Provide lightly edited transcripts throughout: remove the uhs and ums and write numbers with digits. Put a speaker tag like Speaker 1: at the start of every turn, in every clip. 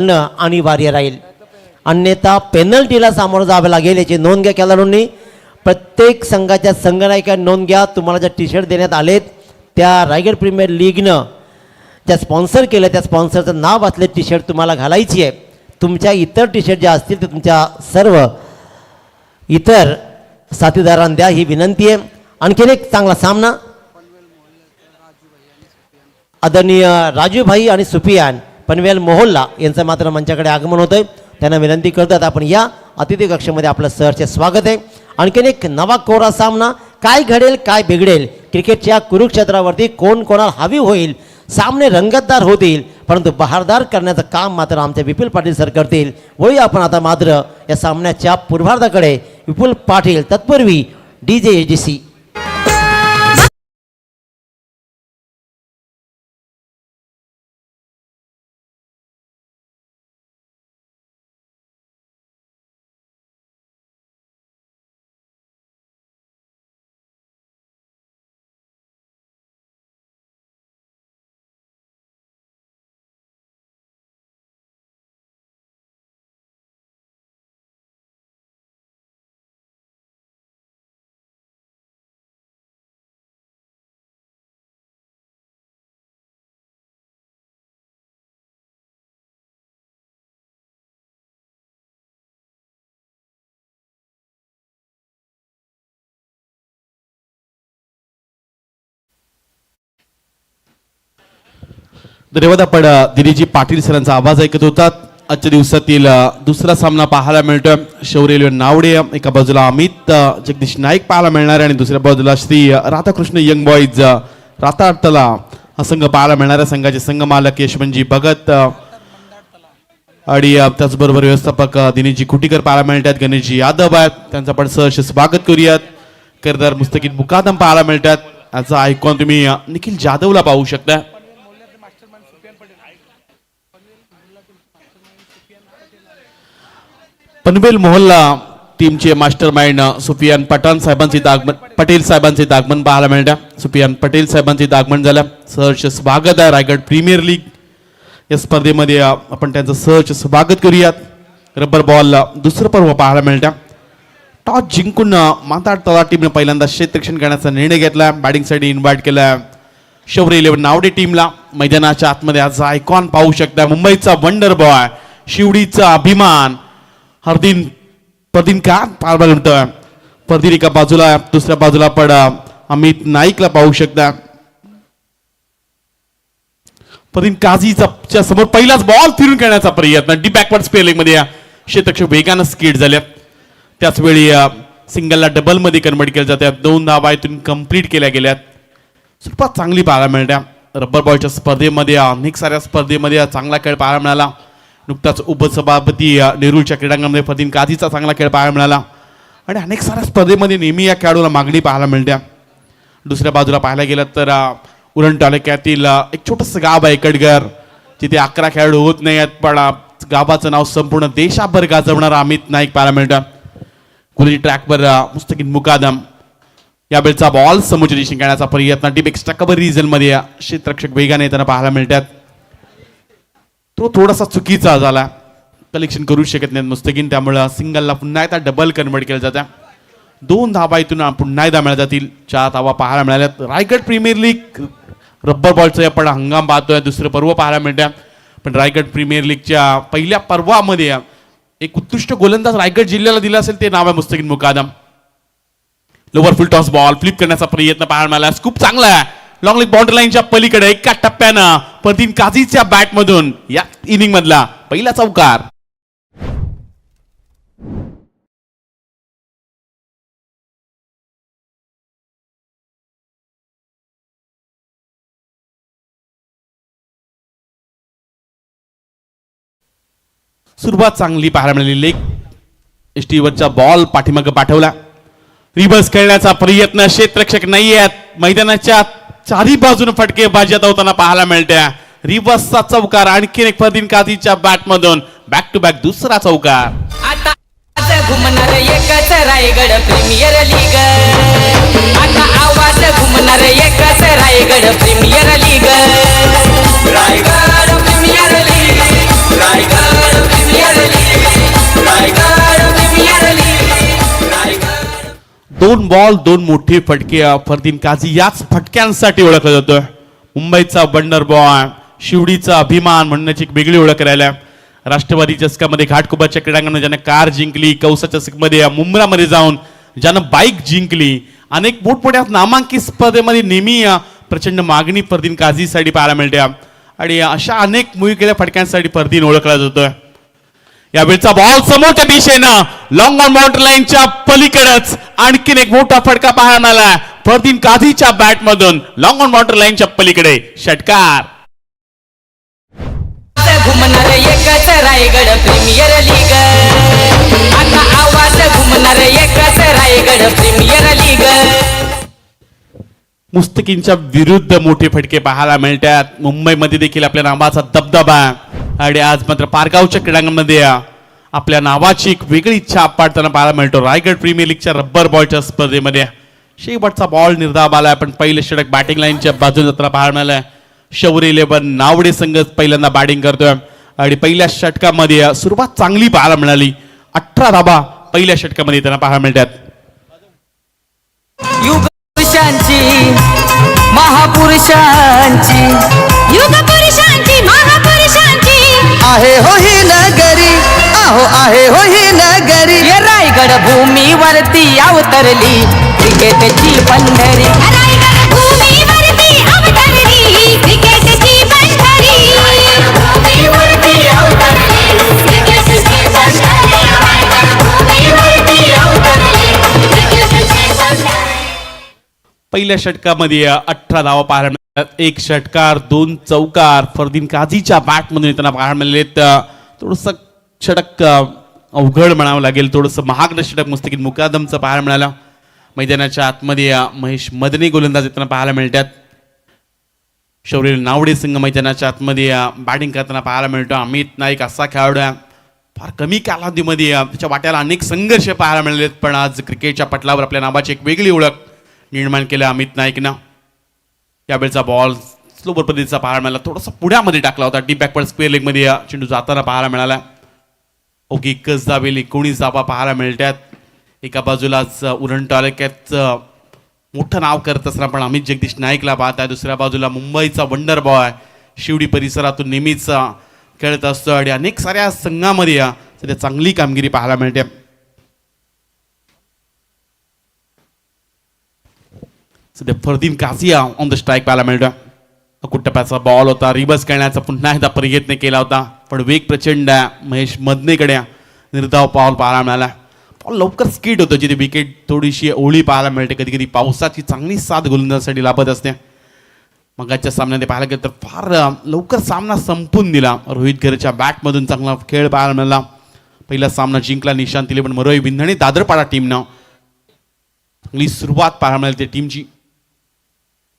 Speaker 1: अनिवार्य राहील, अन्यथा पेनल्टीला सामोरं जावं लागेल याची नोंद घ्या खेळाडूंनी. प्रत्येक संघाच्या संघनायकांनी नोंद घ्या. तुम्हाला ज्या टी शर्ट देण्यात आलेत त्या रायगड प्रीमियर लीगनं ज्या स्पॉन्सर केलं त्या स्पॉन्सरचं नाव असले टी शर्ट तुम्हाला घालायची आहे. तुमच्या इतर टी शर्ट ज्या असतील ते तुमच्या सर्व इतर साथीदारांना द्या ही विनंती आहे. आणखीन एक चांगला सामना आदरणीय राजूभाई आणि सुफियान पनवेल मोहोल्ला यांचं मात्र मंचाकडे आगमन होतंय. त्यांना विनंती करतात आपण या अतिथी कक्षामध्ये आपलं सहर्ष स्वागत आहे. आणखीन एक नवा कोरा सामना. काय घडेल काय बिघडेल क्रिकेटच्या कुरुक्षेत्रावरती कोण कोणाला हवी होईल. सामने रंगतदार होतील परंतु बहारदार करण्याचं काम मात्र आमचे विपुल पाटील सर करतील. वळूया आपण आता मात्र या सामन्याच्या पूर्वार्धाकडे. विपुल पाटील तत्पूर्वी DJ AGC.
Speaker 2: धन्यवाद. आपण दिलीजी पाटील सरांचा आवाज ऐकत होतात. आजच्या दिवसातील दुसरा सामना पाहायला मिळतोय. शौर्य नावडे एका बाजूला अमित जगदीश नाईक पाहायला मिळणार आहे आणि दुसऱ्या बाजूला श्री राधाकृष्ण यंग बॉईज रातारतला हा संघ पाहायला मिळणार आहे. संघाचे संघ मालक यशवंतजी भगत आणि त्याचबरोबर व्यवस्थापक दिनेशजी खुटीकर पाहायला मिळतात. गणेशजी यादव आहेत, त्यांचं आपण सहर्ष स्वागत करूयात. करदार मुस्तकीन मुकादम पाहायला मिळतात. याचा आयकॉन तुम्ही निखिल जाधवला पाहू शकता. पनवेल मोहल्ला टीमचे मास्टर माइंड सुफियान पठाण साहेबांचे आगमन पटेल साहेबांचे आगमन पाहायला मिळतं. सुफियान पटेल साहेबांचे आगमन झालं. सहर्ष स्वागत आहे. रायगड प्रीमियर लीग या स्पर्धेमध्ये आपण त्यांचं सहर्ष स्वागत करूयात. रबर बॉल दुसरं पर्व पाहायला मिळतं. टॉस जिंकून माताड तळा टीमने पहिल्यांदा क्षेत्ररक्षण करण्याचा निर्णय घेतला. बॅटिंगसाठी इन्व्हाइट केला शौर्य 11 नावडे टीमला. मैदानाच्या आतमध्ये आज आयकॉन पाहू शकता. मुंबईचा वंडर बॉय, शिवडीचा अभिमान परदीन का पाहायला मिळतोय. परदीन एका बाजूला, दुसऱ्या बाजूला पण अमित नाईकला पाहू शकता. परदीन काझीच्या समोर पहिलाच बॉल फिरून खेळण्याचा प्रयत्न. डीप बॅकवर्ड स्पेलिंग मध्ये क्षेत्ररक्षक वेगानं स्किड झाले. त्याच वेळी सिंगलला डबल मध्ये कन्वर्ट केल्या जात्या. 2 धावा इथून कंप्लीट केल्या गेल्यात. सुरुवात चांगली पाहायला मिळत्या. रबर बॉलच्या स्पर्धेमध्ये अनेक साऱ्या स्पर्धेमध्ये चांगला खेळ पाहायला मिळाला. नुकताच उपसभापती नेरूळच्या क्रीडांगणामध्ये फरदीन काझीचा चांगला खेळ पाहायला मिळाला आणि अनेक साऱ्या स्पर्धेमध्ये नेहमी या खेळाडूला मागणी पाहायला मिळते. दुसऱ्या बाजूला पाहायला गेलं तर उरण तालुक्यातील एक छोटंसं गाव आहे कडगर, जिथे 11 खेळाडू होत नाही आहेत पण गावाचं नाव संपूर्ण देशाभर गाजवणारा अमित नाईक पाहायला मिळतं. गुरुजी ट्रॅकवर मुस्तकीन मुकादम. यावेळचा बॉल समोरच्या दिशेने खेळण्याचा प्रयत्न. डीप एक्स्ट्रा कव्हर रिजनमध्ये क्षेत्ररक्षक वेगाने येताना पाहायला मिळतात. तो थोडासा चुकीचा झाला. कलेक्शन करू शकत नाहीत मुस्तकीन, त्यामुळे सिंगलला पुन्हा एकदा डबल कन्वर्ट केलं जातं. 2 धावा इथून पुन्हा एकदा मिळत जातील. 4 धावा पाहायला मिळाल्यात. रायगड प्रीमियर लीग रबर बॉलचा आपण हंगाम पाहतोय. दुसरं पर्व पाहायला मिळतं. पण रायगड प्रीमियर लीगच्या पहिल्या पर्वामध्ये एक उत्कृष्ट गोलंदाज रायगड जिल्ह्याला दिला असेल ते नाव आहे Mustakeen Mukadam. Lower full toss ball flip करण्याचा प्रयत्न पाहायला मिळाला. स्कूप चांगला आहे. लॉंग लेग बाउंड्री लाईनच्या पलीकडे एका टप्प्यानं परदीन काझीच्या बॅट मधून या इनिंग मधला पहिला चौकार. सुरुवात चांगली पाहायला मिळाली. लेग एसटीवरचा बॉल पाठीमागे पाठवला. रिव्हर्स खेळण्याचा प्रयत्न. क्षेत्ररक्षक नाही आहेत. मैदानाच्या चारी बाजून फटके बाजत होताना पाहायला मिळत्या. रिव्हर्सचा चौकार. आणखीन एक फरदीन काझीच्या बॅट मधून बॅक टू बॅक दुसरा चौकार.
Speaker 3: आता घुमणार एकच रायगड प्रीमियर लीग. आता आवाज घुमणार एकच Raigad premier league. Raigad premier league. Raigad
Speaker 2: 2 ball 2 मोठे फटके फरदीन काझी याच फटक्यांसाठी ओळखला जातोय. मुंबईचा वंडर बॉय, शिवडीचा अभिमान म्हणण्याची एक वेगळी ओळख राहिल्या. राष्ट्रवादी चषकामध्ये घाटकोपरच्या क्रीडांगणामध्ये ज्यानं कार जिंकली, कौसा चषकमध्ये मुंब्रामध्ये जाऊन ज्यानं बाईक जिंकली, अनेक मोठमोठ्या नामांकित स्पर्धेमध्ये नेहमी प्रचंड मागणी फरदीन काझीसाठी पाहायला मिळते आणि अशा अनेक मुळी केल्या फटक्यांसाठी फरदीन ओळखला जातोय. यावेळचा बॉल समोरच्या दिशेनं लॉंग ऑन बाउंड्री लाईनच्या पलीकडेच आणखीन एक मोठा फटका पाहायला मिळाला फरदीन काझीच्या बॅट मधून. लॉंग ऑन बाउंड्री लाईनच्या पलीकडे षटकार.
Speaker 3: घुमणार एकच रायगड प्रीमियर लीग. आता आवाज घुमणार एकच रायगड प्रीमियर लीग.
Speaker 2: मुस्तकींच्या विरुद्ध मोठे फटके पाहायला मिळतात. मुंबईमध्ये देखील आपल्या नावाचा दबदबा आणि आज मात्र पारगावच्या क्रीडांगणामध्ये आपल्या नावाची एक वेगळी छाप पाडताना पाहायला मिळतो. रायगड प्रीमियर लीगच्या रब्बर बॉलच्या स्पर्धेमध्ये शेवटचा बॉल निर्धाव आलाय, पण पहिले षटक बॅटिंग लाईनच्या बाजूने जाताना पाहायला मिळालंय. शौर्य 11 नावडे संघ पहिल्यांदा बॅटिंग करतोय आणि पहिल्या षटकामध्ये सुरुवात चांगली पाहायला मिळाली. 18 धाबा पहिल्या षटकामध्ये त्यांना पाहायला मिळतात.
Speaker 3: युग पुरुषांची महापुरुषांची युग पुरुषांची महापुरुषांची
Speaker 4: आहे हो ही नगरी, आहो आहे हो ही नगरी.
Speaker 3: ये रायगड भूमीवरती अवतरली क्रिकेटची पंढरी. रायगड भूमीवरती अवतरली क्रिकेटची पंढरी. भूमीवरती अवतरली क्रिकेटची पंढरी. रायगड भूमीवरती अवतरली क्रिकेटची पंढरी.
Speaker 2: पहिल्या षटकामध्ये 18 धावा पाहायला मिळतात. एक षटकार 2 चौकार फरदीन काझीच्या बॅटमधून त्यांना पाहायला मिळाले. थोडंसं षटक अवघड म्हणावं लागेल, थोडंसं महागडं षटक मुस्तकीन मुकादमचं पाहायला मिळालं. मैदानाच्या आतमध्ये महेश मदनी गोलंदाज त्यांना पाहायला मिळतात. शौर्य नावडे संघ मैदानाच्या आतमध्ये बॅटिंग करताना पाहायला मिळतो. अमित नाईक असा खेळाडू फार कमी कालावधीमध्ये त्याच्या वाट्याला अनेक संघर्ष पाहायला मिळाले, पण आज क्रिकेटच्या पटलावर आपल्या नावाची एक वेगळी ओळख निर्माण केलं अमित नाईकनं. यावेळचा बॉल स्लोवर पद्धतीचा पाहायला मिळाला, थोडासा पुढ्यामध्ये टाकला होता. डीप बॅकवर्ड स्क्वेअर लेगमध्ये चेंडू जाताना पाहायला मिळाला. ओके, एकच धावेल 19 धावा पाहायला मिळतात. एका बाजूलाच उरण तालुक्यात मोठं नाव करत असताना पण अमित जगदीश नाईकला पाहत आहे. दुसऱ्या बाजूला मुंबईचा वंडर बॉय शिवडी परिसरातून नेहमीच खेळत असतो आणि अनेक साऱ्या संघामध्ये सध्या चांगली कामगिरी पाहायला मिळते. सध्या Fardeen Kazi on the strike पाहायला मिळतो. कुट्टप्याचा बॉल होता, रिवर्स करण्याचा पुन्हा एकदा प्रयत्न केला होता, पण वेग प्रचंड महेश मदनेकडे निर्धाव पाऊल पाहायला मिळाला. बॉल लवकर स्किड होतं, जिथे विकेट थोडीशी ओळी पाहायला मिळते. कधी कधी पावसाची चांगली साथ गोलंदाजासाठी लाभत असते. मगाच्या सामन्यात पाहायला गेलं तर फार लवकर सामना संपून दिला. रोहित घरच्या बॅटमधून चांगला खेळ पाहायला मिळाला. पहिला सामना जिंकला निशांत 11 मरोई विंधणे दादरपाडा टीमनं. चांगली सुरुवात पाहायला मिळाली टीमची.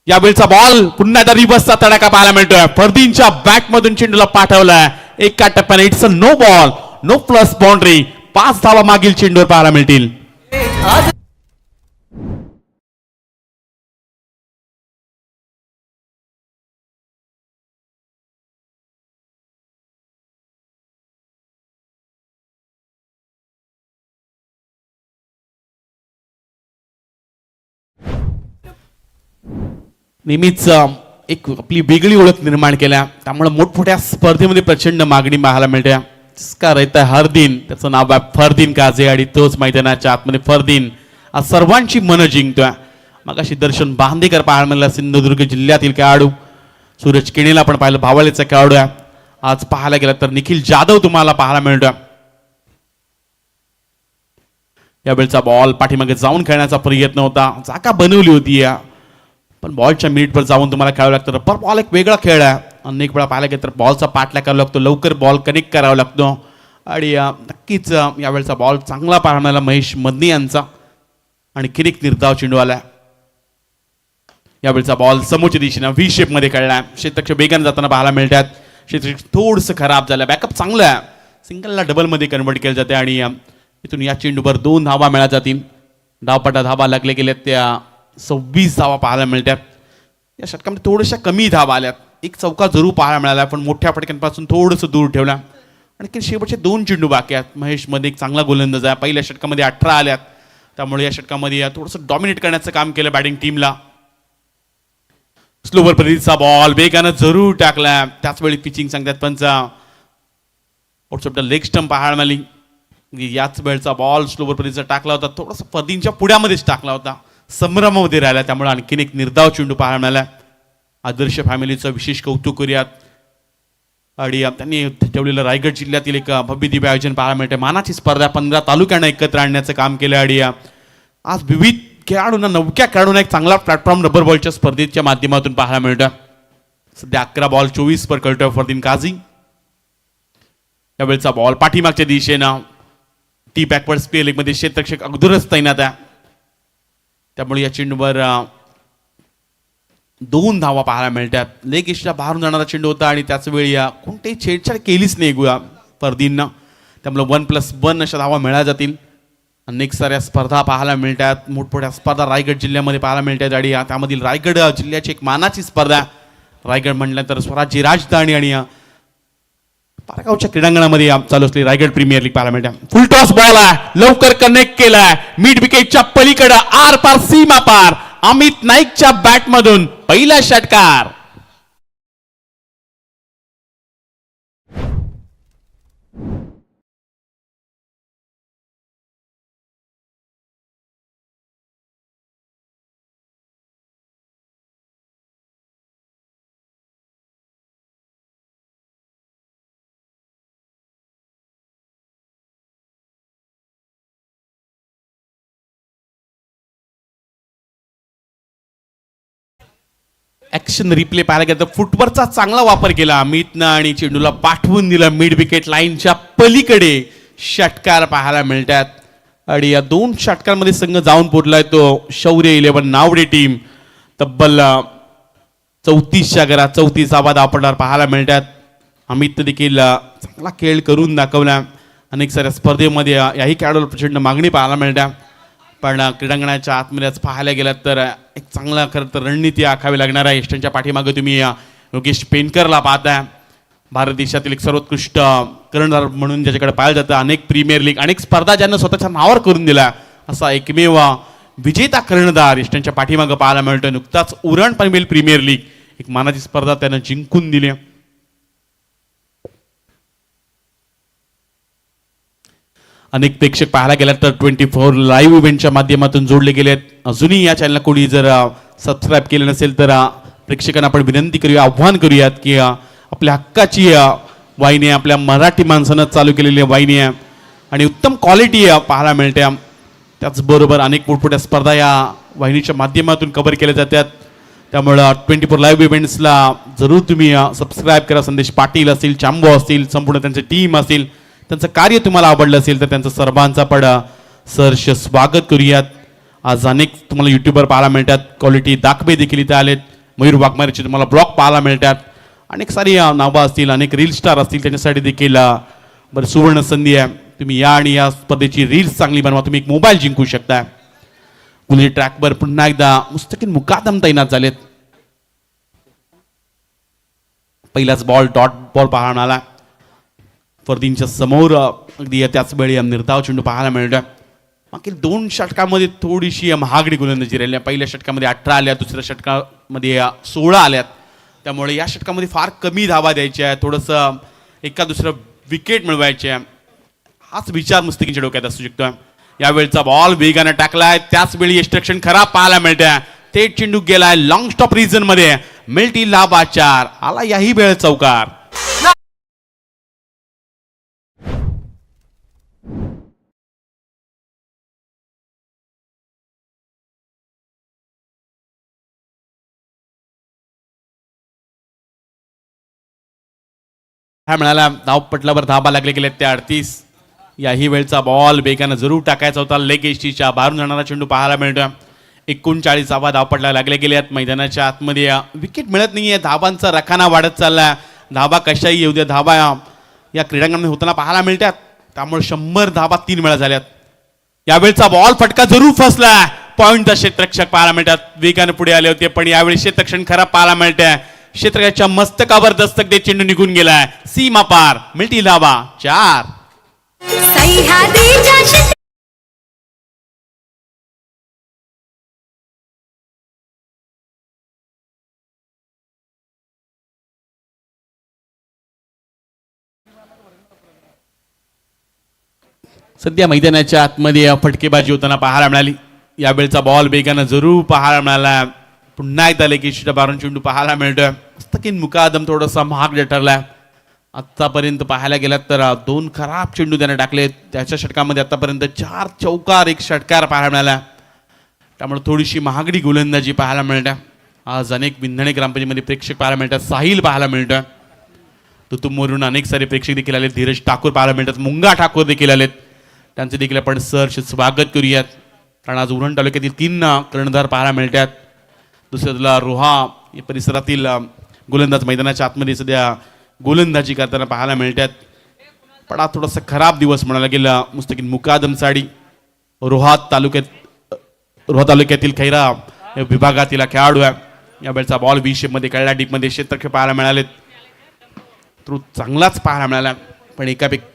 Speaker 2: यावेळचा बॉल पुन्हा एकदा रिव्हर्सचा तडाखा पाहायला मिळतोय. फरदीनच्या बॅटमधून चेंडूला पाठवलाय. एका टप्प्याने it's a no ball, no plus boundary. 5 धावा मागील चेंडूवर पाहायला मिळतील. नेहमीच एक आपली वेगळी ओळख निर्माण केल्या, त्यामुळे मोठमोठ्या स्पर्धेमध्ये प्रचंड मागणी पाहायला मिळते. जिसका रहता हर दिन, त्याचं नाव आहे फरदीन काझी आणि तोच मैदानाच्या आतमध्ये फरदीन आज सर्वांची मनं जिंकतोय. मगाशी दर्शन बांदेकर पाहायला मिळाला, सिंधुदुर्ग जिल्ह्यातील खेळाडू. सूरज केणेला पण पाहिलं, भावळेचा खेळाडू आहे. आज पाहायला गेला तर निखिल जाधव तुम्हाला पाहायला मिळतोय. यावेळचा बॉल पाठीमागे जाऊन खेळण्याचा प्रयत्न होता, जागा बनवली होती पण बॉलच्या मिनिटवर जाऊन तुम्हाला खेळावं लागतं. रब्बर बॉल एक वेगळा खेळ आहे. अनेक वेळा पाहायला गेलं तर बॉलचा पाठलाग करावा लागतो, लवकर बॉल कनेक्ट करावा लागतो आणि नक्कीच यावेळचा बॉल चांगला पाहायला मिळाला महेश मदनी यांचा आणि किरीक निर्धाव चेंडू आला. यावेळचा बॉल समोरच्या दिशेने व्ही शेपमध्ये खेळलाय. क्षेत्ररक्षक वेगाने जाताना पाहायला मिळतात. क्षेत्ररक्षक थोडंसं खराब झालं, बॅकअप चांगलं आहे. सिंगलला डबलमध्ये कन्वर्ट केलं जाते आणि इथून या चेंडूवर 2 धावा मिळत जातील. धावपटा धावा लागले गेल्यात त्या 26 धावा पाहायला मिळतात. या षटकामध्ये थोड्याशा कमी धावा आल्यात. एक चौका जरूर पाहायला मिळाला, पण मोठ्या फटक्यांपासून थोडंसं दूर ठेवला. आणि शेवटचे 2 चेंडू बाकी आहेत. महेश मध्ये एक चांगला गोलंदाज आहे. पहिल्या षटकामध्ये 18 आल्यात, त्यामुळे या षटकामध्ये थोडंसं डॉमिनेट करण्याचं काम केलं बॅटिंग टीमला. स्लोवर पद्धतीचा बॉल वेगानं जरूर टाकला. त्याच वेळी पिचिंग सांगतात पंच. आउटसाइड लेग स्टंप पाहायला मिळाली. याच वेळचा बॉल स्लोवर पद्धतीचा टाकला होता. थोडासा फर्दींच्या पुढ्यामध्येच टाकला होता. संभ्रमामध्ये राहिला. त्यामुळे आणखीन एक निर्धाव चेंडू पाहायला मिळाला. आदर्श फॅमिलीचं विशेष कौतुक करूयात. आणि त्यांनी ठेवलेलं रायगड जिल्ह्यातील एक भव्य दिव्य आयोजन पाहायला मिळते. मानाची स्पर्धा 15 तालुक्यांना एकत्र आणण्याचं काम केलं. आणि आज विविध खेळाडूंना, नवख्या खेळाडूंना एक चांगला प्लॅटफॉर्म रबर बॉलच्या स्पर्धेच्या माध्यमातून पाहायला मिळतं. सध्या 11 बॉल 24 पर कळतोय फरदीन काझी. यावेळचा बॉल पाठीमागच्या दिशेनं टी बॅकवर्ड स्पेलिंग मध्ये क्षेत्ररक्षक अगोदरच तैनात आहे. त्यामुळे या चेंडूवर 2 धावा पाहायला मिळतात. लेग इशच्या बाहेरून जाणारा चेंडू होता आणि त्याच वेळी कोणतीही छेडछाड केलीच नाही फरदींना. त्यामुळे 1+1 अशा धावा मिळाल्या जातील. अनेक साऱ्या स्पर्धा पाहायला मिळतात. मोठमोठ्या स्पर्धा रायगड जिल्ह्यामध्ये पाहायला मिळतात. आणि त्यामधील रायगड जिल्ह्याची एक मानाची स्पर्धा. रायगड म्हटल्यानंतर स्वराज्य राजधानी आणि पारगावच्या क्रीडांगणामध्ये चालू असलेली रायगड प्रीमियर लीग पाहायला मिळते. फुल टॉस बॉल आहे. लवकर कनेक्ट केलाय. मिड विकेटच्या पलीकडे आर पार सीमा पार अमित नाईकच्या बॅटमधून पहिला षटकार. ऍक्शन रिप्ले पाहायला गेलं तर फुटवरचा चांगला वापर केला अमितनं आणि चेंडूला पाठवून दिला मिड विकेट लाईनच्या पलीकडे. षटकार पाहायला मिळतात. आणि या 2 षटकांमध्ये संघ जाऊन पोहोचलाय तो शौर्य 11 नावडे टीम. तब्बल 34च्या घरात 34 आबाद आपल्याला पाहायला मिळतात. अमितनं देखील चांगला खेळ करून दाखवला. अनेक साऱ्या स्पर्धेमध्ये याही खेळाडूला प्रचंड मागणी पाहायला मिळतात. पण क्रीडांगणाच्या आतमध्येच पाहायला गेलात तर एक चांगला खरं तर रणनीती आखावी लागणार आहे. यष्टांच्या पाठीमागे तुम्ही योगेश पेनकरला पाहताय. भारत देशातील एक सर्वोत्कृष्ट कर्णधार म्हणून ज्याच्याकडे पाहिलं जातं. अनेक प्रीमियर लीग, अनेक स्पर्धा ज्यांना स्वतःच्या नावावर करून दिला असा एकमेव विजेता कर्णधार यष्टांच्या पाठीमागे पाहायला मिळतो. नुकताच उरण पनवेल प्रीमियर लीग एक मानाची स्पर्धा त्यानं जिंकून दिली. अनेक प्रेक्षक पाहायला गेलात तर 24 लाईव्ह इव्हेंटच्या माध्यमातून जोडले गेलेत. अजूनही या चॅनलला कोणी जर सबस्क्राईब केलं नसेल तर प्रेक्षकांना आपण विनंती करूया, आव्हान करूयात की आपल्या हक्काची वाहिनी, आपल्या मराठी माणसानं चालू केलेली वाहिनी आहे आणि उत्तम क्वालिटी पाहायला मिळते. त्याचबरोबर अनेक मोठमोठ्या स्पर्धा या वाहिनीच्या माध्यमातून कव्हर केल्या जातात. त्यामुळं 24 लाईव्ह इव्हेंट्सला जरूर तुम्ही सबस्क्राईब करा. संदेश पाटील असतील, चांबो असतील, संपूर्ण त्यांची टीम असेल, त्यांचं कार्य तुम्हाला आवडलं असेल तर त्यांचं सर्वांचा पण सहर्ष स्वागत करूयात. आज अनेक तुम्हाला युट्यूबवर पाहायला मिळतात. क्वालिटी दाखवे देखील इथे आलेत. मयूर वाघमारेचे तुम्हाला ब्लॉग पाहायला मिळतात. अनेक सारी नावं असतील, अनेक रील स्टार असतील, त्यांच्यासाठी देखील बरं सुवर्ण संधी आहे. तुम्ही या आणि या स्पर्धेची रील्स चांगली बनवा. तुम्ही एक मोबाईल जिंकू शकता. गुली ट्रॅकवर पुन्हा एकदा मुस्तकीन मुकादम तैनात झालेत. पहिलाच बॉल डॉट बॉल पाहायला मिळाला. फरदींच्या समोर अगदी त्याच वेळी निर्धाव चेंडू पाहायला मिळतो. मागील 2 षटकामध्ये थोडीशी महागडी गोलंदाजी राहिली. पहिल्या षटकामध्ये 18 आल्या, दुसऱ्या षटकामध्ये 16 आल्यात. त्यामुळे या षटकामध्ये फार कमी धावा द्यायच्या आहे. थोडंसं एका दुसरं विकेट मिळवायचे, हाच विचार मुस्तकीनच्या डोक्यात असू शकतो. यावेळचा बॉल वेगाने टाकलाय. त्याच वेळी यष्टरक्षण खराब पाहायला मिळतंय. थेट चेंडू गेलाय लॉंग स्टॉप रिजन मध्ये. मिल्टी लाभा 4 आला. याही वेळ चौकार. हा मिळाला. धावपटलावर धाबा लागले गेले ते 38. याही वेळचा बॉल वेगानं जरूर टाकायचा होता. लेग एसटीच्या बाहेरून जाणारा चेंडू पाहायला मिळतो. 39 धाबा धावपटला लागले गेल्यात. मैदानाच्या आतमध्ये विकेट मिळत नाहीये. धाबांचा रखाना वाढत चाललाय. धाबा कशाही येऊ द्या, धाबा या क्रीडांगणामध्ये होताना पाहायला मिळतात. त्यामुळे 100 धाबा 3 वेळा झाल्यात. यावेळचा बॉल फटका जरूर फसला. पॉईंटचा क्षेत्ररक्षक पाहायला मिळतात. वेगाने पुढे आले होते पण यावेळी क्षेत्ररक्षण खराब पाहायला मिळतंय. क्षेत्ररक्षकाच्या मस्तकावर दस्तक देत चेंडू निघून गेलाय. सीमा पार. मिल्टी लाभा 4. सध्या मैदानाच्या आतमध्ये फटकेबाजी होताना पाहायला मिळाली. यावेळचा बॉल वेगानं जरूर पाहायला मिळाला. पुन्हा एकदा लेगीशीच्या बारून चेंडू पाहायला मिळतोय. मस्तकीन मुकादम थोडासा महाग ठरलाय. आत्तापर्यंत पाहायला गेलात तर 2 खराब चेंडू त्याने टाकले. त्याच्या षटकामध्ये आतापर्यंत 4 चौकार 1 षटकार पाहायला मिळाला. त्यामुळे थोडीशी महागडी गोलंदाजी पाहायला मिळते. आज अनेक विंधणे ग्रामपंचायतीमध्ये प्रेक्षक पाहायला मिळतात. साहिल पाहायला मिळतोय. तुतुमवरून अनेक सारे प्रेक्षक देखील आले. धीरज ठाकूर पाहायला मिळतात. मुंगा ठाकूर देखील आलेत. त्यांचे देखील आपण सहर्ष स्वागत करूयात. कारण आज उरण तालुक्यातील 3 कर्णधार पाहायला मिळतात. दुसऱ्याला रोहा या परिसरातील गोलंदाज मैदानाच्या आतमध्ये सध्या गोलंदाजी करताना पाहायला मिळतात. पण आज थोडासा खराब दिवस म्हणायला गेला मुस्तकीन मुकादम साडी. रोहा तालुक्यातील खैरा या विभागातील खेळाडू आहे. यावेळचा बॉल व्ही शेपमध्ये खेळला. डीपमध्ये क्षेत्ररक्षक पाहायला मिळालेत. तो चांगलाच पाहायला मिळाला. पण एकापेक्षा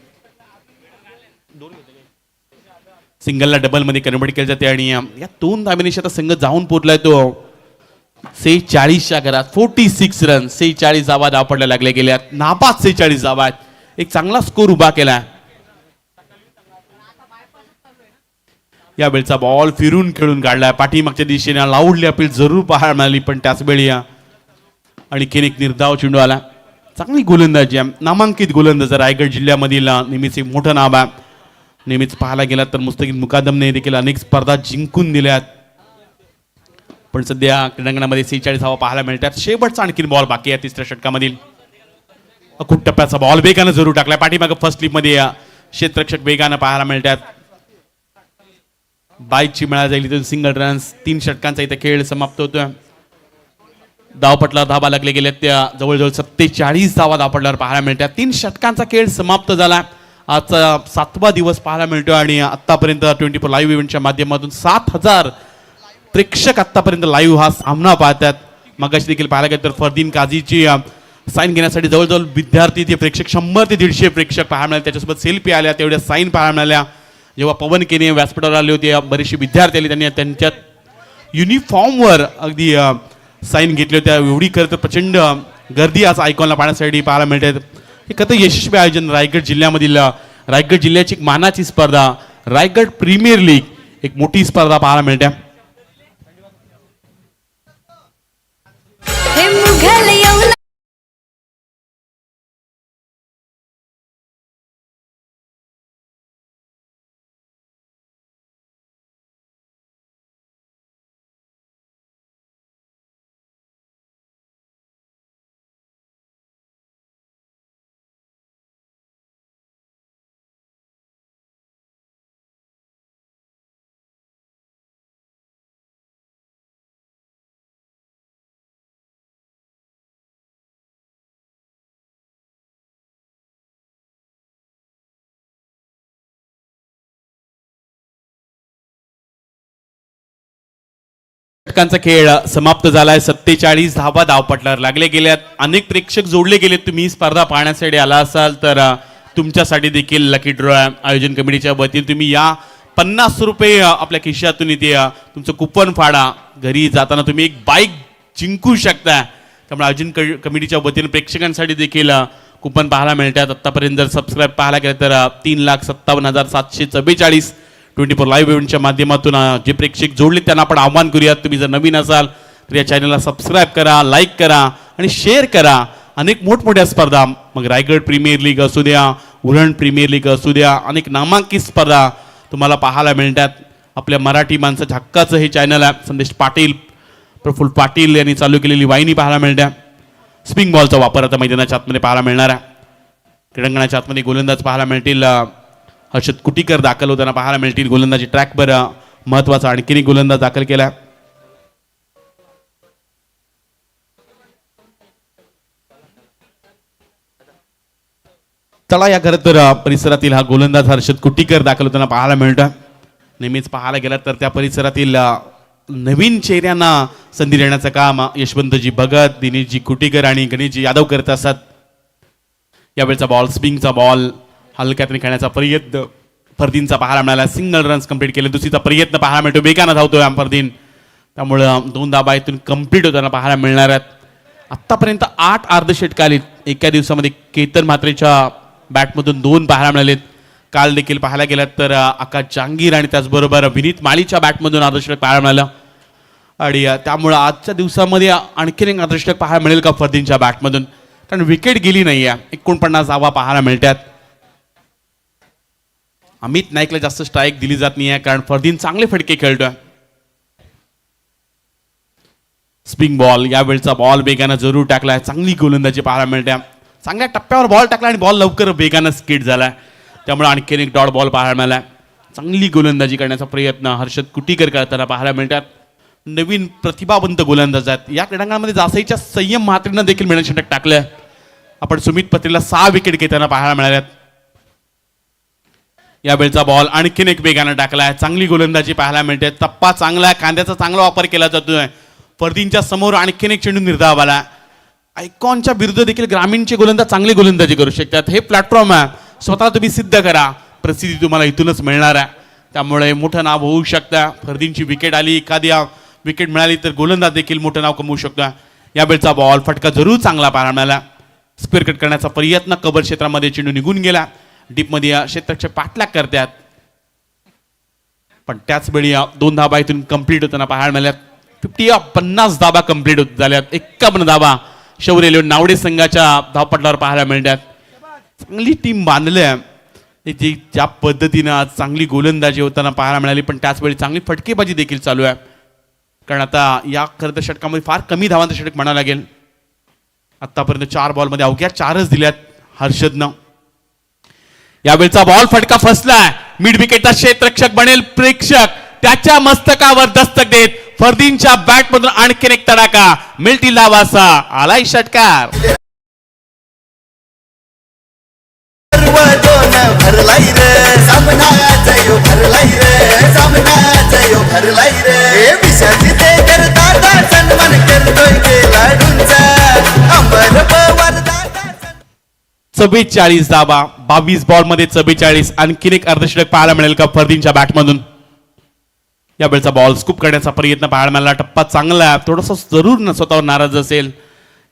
Speaker 2: सिंगलला डबलमध्ये कन्वर्ट केलं जाते. आणि या 2 धाबेनिशी आता संघ जाऊन पोहोचलाय तो 46च्या घरात. 46 रन 46 धावा धावपडल्या लागल्या गेल्या. नाबाद 46 धावा. एक चांगला स्कोर उभा केला. यावेळचा बॉल फिरून खेळून काढलाय. पाठीमागच्या दिशेने लाऊडली अपील जरूर पाहायला मिळाली. पण त्याच वेळी आणखीन एक निर्धाव चेंडू आला. चांगली गोलंदाजी आहे. नामांकित गोलंदाज रायगड जिल्ह्यामधील नेहमीच एक मोठं नाव आहे. नेहमीच पाहायला गेला तर मुस्तकीन मुकादमने देखील अनेक स्पर्धा जिंकून दिल्यात. पण सध्या क्रीडांगणामध्ये 46 धावा पाहायला मिळतात. शेवटचा आणखीन बॉल बाकी आहे 3ऱ्या षटकामधील. खूप टप्प्याचा बॉल वेगानं जरूर टाकलाय. पाठीमागे फर्स्ट स्लिपमध्ये क्षेत्ररक्षक वेगानं पाहायला मिळतात. बाईकची मिळा जाईल इथून सिंगल रन्स. 3 षटकांचा इथे खेळ समाप्त होतोय. धावपटला धावा लागले गेल्या त्या जवळजवळ 47 धावा धावपटल्यावर पाहायला मिळतात. 3 षटकांचा खेळ समाप्त झाला. आजचा 7वा दिवस पाहायला मिळतोय. आणि आतापर्यंत 24 लाईव्ह इव्हेंटच्या माध्यमातून 7000 प्रेक्षक आतापर्यंत लाईव्ह हा सामना पाहतात. मगाशी देखील पाहायला गेलं तर फरदीन काझीची साईन घेण्यासाठी जवळजवळ विद्यार्थी ते प्रेक्षक 100 ते 150 प्रेक्षक पाहायला मिळाले. त्याच्यासोबत सेल्फी आल्या. तेवढ्या साईन पाहायला मिळाल्या. जेव्हा पवन केने व्यासपीठावर आले होते बरेचसे विद्यार्थी आले. त्यांनी त्यांच्या युनिफॉर्मवर अगदी साईन घेतली होत्या. एवढी खरं तर प्रचंड गर्दी आज आयकॉनला पाहण्यासाठी पाहायला मिळते. हे खरं यशस्वी आयोजन रायगड जिल्ह्यामधील रायगड जिल्ह्याची एक मानाची स्पर्धा रायगड प्रीमियर लीग एक मोठी स्पर्धा पाहायला मिळते.
Speaker 5: हे मुघल येऊन
Speaker 2: षटकांचा खेळ समाप्त झालाय. 47 धावा धावपटल्यावर लागले गेल्यात. अनेक प्रेक्षक जोडले गेलेत. तुम्ही स्पर्धा पाहण्यासाठी आला असाल तर तुमच्यासाठी देखील लकी ड्रॉ आयोजन कमिटीच्या वतीने तुम्ही या 50 रुपये आपल्या खिशातून इथे तुमचं कुपन फाडा. घरी जाताना तुम्ही एक बाईक जिंकू शकता. त्यामुळे आयोजन कमिटीच्या वतीने प्रेक्षकांसाठी देखील कुपन पाहायला मिळतात. आतापर्यंत जर सबस्क्राईब पाहायला गेलं तर 3,57,744 24 लाईव्ह इव्हेंटच्या माध्यमातून जे प्रेक्षक जोडले त्यांना आपण आव्हान करूयात. तुम्ही जर नवीन असाल तर या चॅनलला सबस्क्राईब करा, लाईक करा आणि शेअर करा. अनेक मोठमोठ्या स्पर्धा मग रायगड प्रीमियर लीग असू द्या, उरण प्रीमियर लीग असू द्या, अनेक नामांकित स्पर्धा तुम्हाला पाहायला मिळतात. आपल्या मराठी माणसाच्या हक्काचं हे चॅनल आहे. संदेश पाटील, प्रफुल्ल पाटील यांनी चालू केलेली वाहिनी पाहायला मिळते. स्पिंग बॉलचा वापर आता मैदानाच्या आतमध्ये पाहायला मिळणार आहे. क्रीडांगणाच्या आतमध्ये गोलंदाज पाहायला मिळतील. हर्षद कुटीकर दाखल होताना पाहायला मिळतील. गोलंदाजी ट्रॅकवर महत्वाचा आणखीन एक गोलंदाज दाखल केला. चला या खरं तर परिसरातील हा गोलंदाज हर्षद कुटीकर दाखल होताना पाहायला मिळतं. नेहमीच पाहायला गेला तर त्या परिसरातील नवीन चेहऱ्यांना संधी देण्याचं काम यशवंतजी भगत, दिनेशजी कुटीकर आणि गणेशजी यादव करत असतात. यावेळचा बॉल स्पिंगचा बॉल हलक्यातून खेळण्याचा प्रयत्न फरदीनचा पाहायला मिळाला. सिंगल रन्स कंप्लीट केले. दुसरीचा प्रयत्न पाहायला मिळतो. वेगानं धावतोय फरदीन. त्यामुळं 2 धाबा इथून कंप्लीट होताना पाहायला मिळणार आहेत. आत्तापर्यंत 8 अर्धषटक आलीत. एका दिवसामध्ये केतन म्हात्रेच्या बॅटमधून 2 पाहायला मिळालेत. काल देखील पाहायला गेलात तर आकाश जहांगीर आणि त्याचबरोबर विनीत माळीच्या बॅटमधून अर्धशतक पाहायला मिळालं आणि त्यामुळं आजच्या दिवसामध्ये आणखीन एक अर्धशतक पाहायला मिळेल का फर्दीनच्या बॅटमधून, कारण विकेट गेली नाही आहे. 49 धावा पाहायला मिळतात. अमित नाईकला जास्त स्ट्राईक दिली जात नाही आहे कारण फर्दीन चांगले फटके खेळतोय. स्पिन बॉल, यावेळचा बॉल वेगानं जरूर टाकलाय. चांगली गोलंदाजी पाहायला मिळते. चांगल्या टप्प्यावर बॉल टाकला आणि बॉल लवकर वेगानं स्किट झालाय, त्यामुळे आणखीन एक डॉट बॉल पाहायला मिळाला. चांगली गोलंदाजी करण्याचा प्रयत्न हर्षद कुटीकर करताना पाहायला मिळतात. नवीन प्रतिभावंत गोलंदाज आहेत. या क्रीडांगणामध्ये जासईच्या संयम म्हात्रेनं देखील मिळण्याचे षटक टाकलंय. आपण सुमित पत्रीला 6 विकेट घेताना पाहायला मिळाल्यात. यावेळचा बॉल आणखीन एक वेगानं टाकलाय. चांगली गोलंदाजी पाहायला मिळते. टप्पा चांगला आहे, कांद्याचा चांगला वापर केला जातोय. फर्दीनच्या समोर आणखीन एक चेंडू निर्धाव आला. आयकॉनच्या विरुद्ध देखील ग्रामीणचे गोलंदाज चांगली गोलंदाजी करू शकतात. हे प्लॅटफॉर्म आहे, स्वतः तुम्ही सिद्ध करा. प्रसिद्धी तुम्हाला इथूनच मिळणार आहे, त्यामुळे मोठं नाव होऊ शकतं. फर्दीनची विकेट आली, एखादी विकेट मिळाली तर गोलंदाज देखील मोठं नाव कमवू शकतो. यावेळचा बॉल फटका जरूर चांगला पाहायला मिळाला. स्क्वेअर कट करण्याचा प्रयत्न, कव्हर क्षेत्रामध्ये चेंडू निघून गेला. डीपमध्ये क्षेत्ररक्षक पाठलाग करतात, पण त्याच वेळी 2 धाबा इथून कंप्लीट होताना पाहायला मिळाल्यात. 50 धाबा कंप्लीट होत झाल्यात. 51 धाबा शौर्य रेल्वे नावडे संघाच्या धावपटलावर पाहायला मिळतात. चांगली टीम बांधली आहे, जी ज्या पद्धतीनं आज चांगली गोलंदाजी होताना पाहायला मिळाली, पण त्याच वेळी चांगली फटकेबाजी देखील चालू आहे. कारण आता या खरं तर षटकामध्ये फार कमी धावांचं षटक म्हणावं लागेल. आतापर्यंत 4 बॉलमध्ये अवघ्या 4च दिल्यात हर्षदनं. यावेळचा बॉल फटका फसलाय. मिड विकेटचा क्षेत्ररक्षक बनेल प्रेक्षक, त्याच्या मस्तकावर दस्तक देत फर्दीनच्या बॅटमधून आणखीन एक तडाखा. मिल्टी लावासा आलाय षटकार.
Speaker 4: भरलाई रे सामनाचा यो भरलाई रे सामनाचा यो भरलाई रे विषाची ते करता सन्मान करतोय खेळाडूंचा अंबर पवार दादा.
Speaker 2: 44 धावा 22 बॉल मध्ये 44. आणखीन एक अर्धशतक पाहायला मिळेल का फर्दीनच्या बॅटमधून. यावेळचा बॉल स्कूप करण्याचा प्रयत्न पाहायला मिळाला. टप्पा चांगला आहे, थोडासा जरूर स्वतःवर नाराज असेल.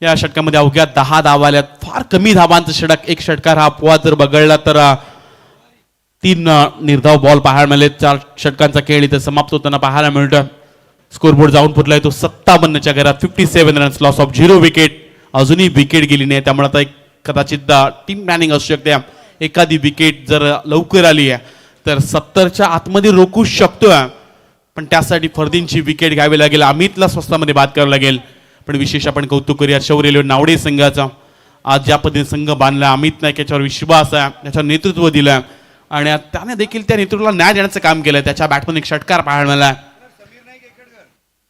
Speaker 2: या षटकामध्ये अवघ्या 10 धावा आल्यात. फार कमी धावांचं षटक. एक षटकार हा अपवाद जर बघडला तर 3 निर्धाव बॉल पाहायला मिळाले. 4 षटकांचा खेळ इथं समाप्त होताना पाहायला मिळतो. स्कोरबोर्ड जाऊन पुरलाय तो 57च्या घरात. 57 रन्स, लॉस ऑफ 0 विकेट. अजूनही विकेट गेली नाही, त्यामुळे आता एक कदाचित टीम प्लॅनिंग असू शकते. एखादी विकेट जर लवकर आली आहे तर 70च्या आतमध्ये रोखू शकतोय, पण त्यासाठी फर्दीनची विकेट घ्यावी लागेल. अमितला स्वस्तामध्ये बाद करावं लागेल. पण विशेष आपण कौतुक करूया शौर्य रेल्वे नावडे संघाचा. आज ज्या पद्धतीने संघ बांधला, अमित नाईक याच्यावर विश्वास आहे, त्याच्यावर नेतृत्व दिलं आणि त्याने देखील त्या नेतृत्वाला न्याय देण्याचं काम केलं. त्याच्या बॅटमधून एक षटकार पाहायला मिळाला.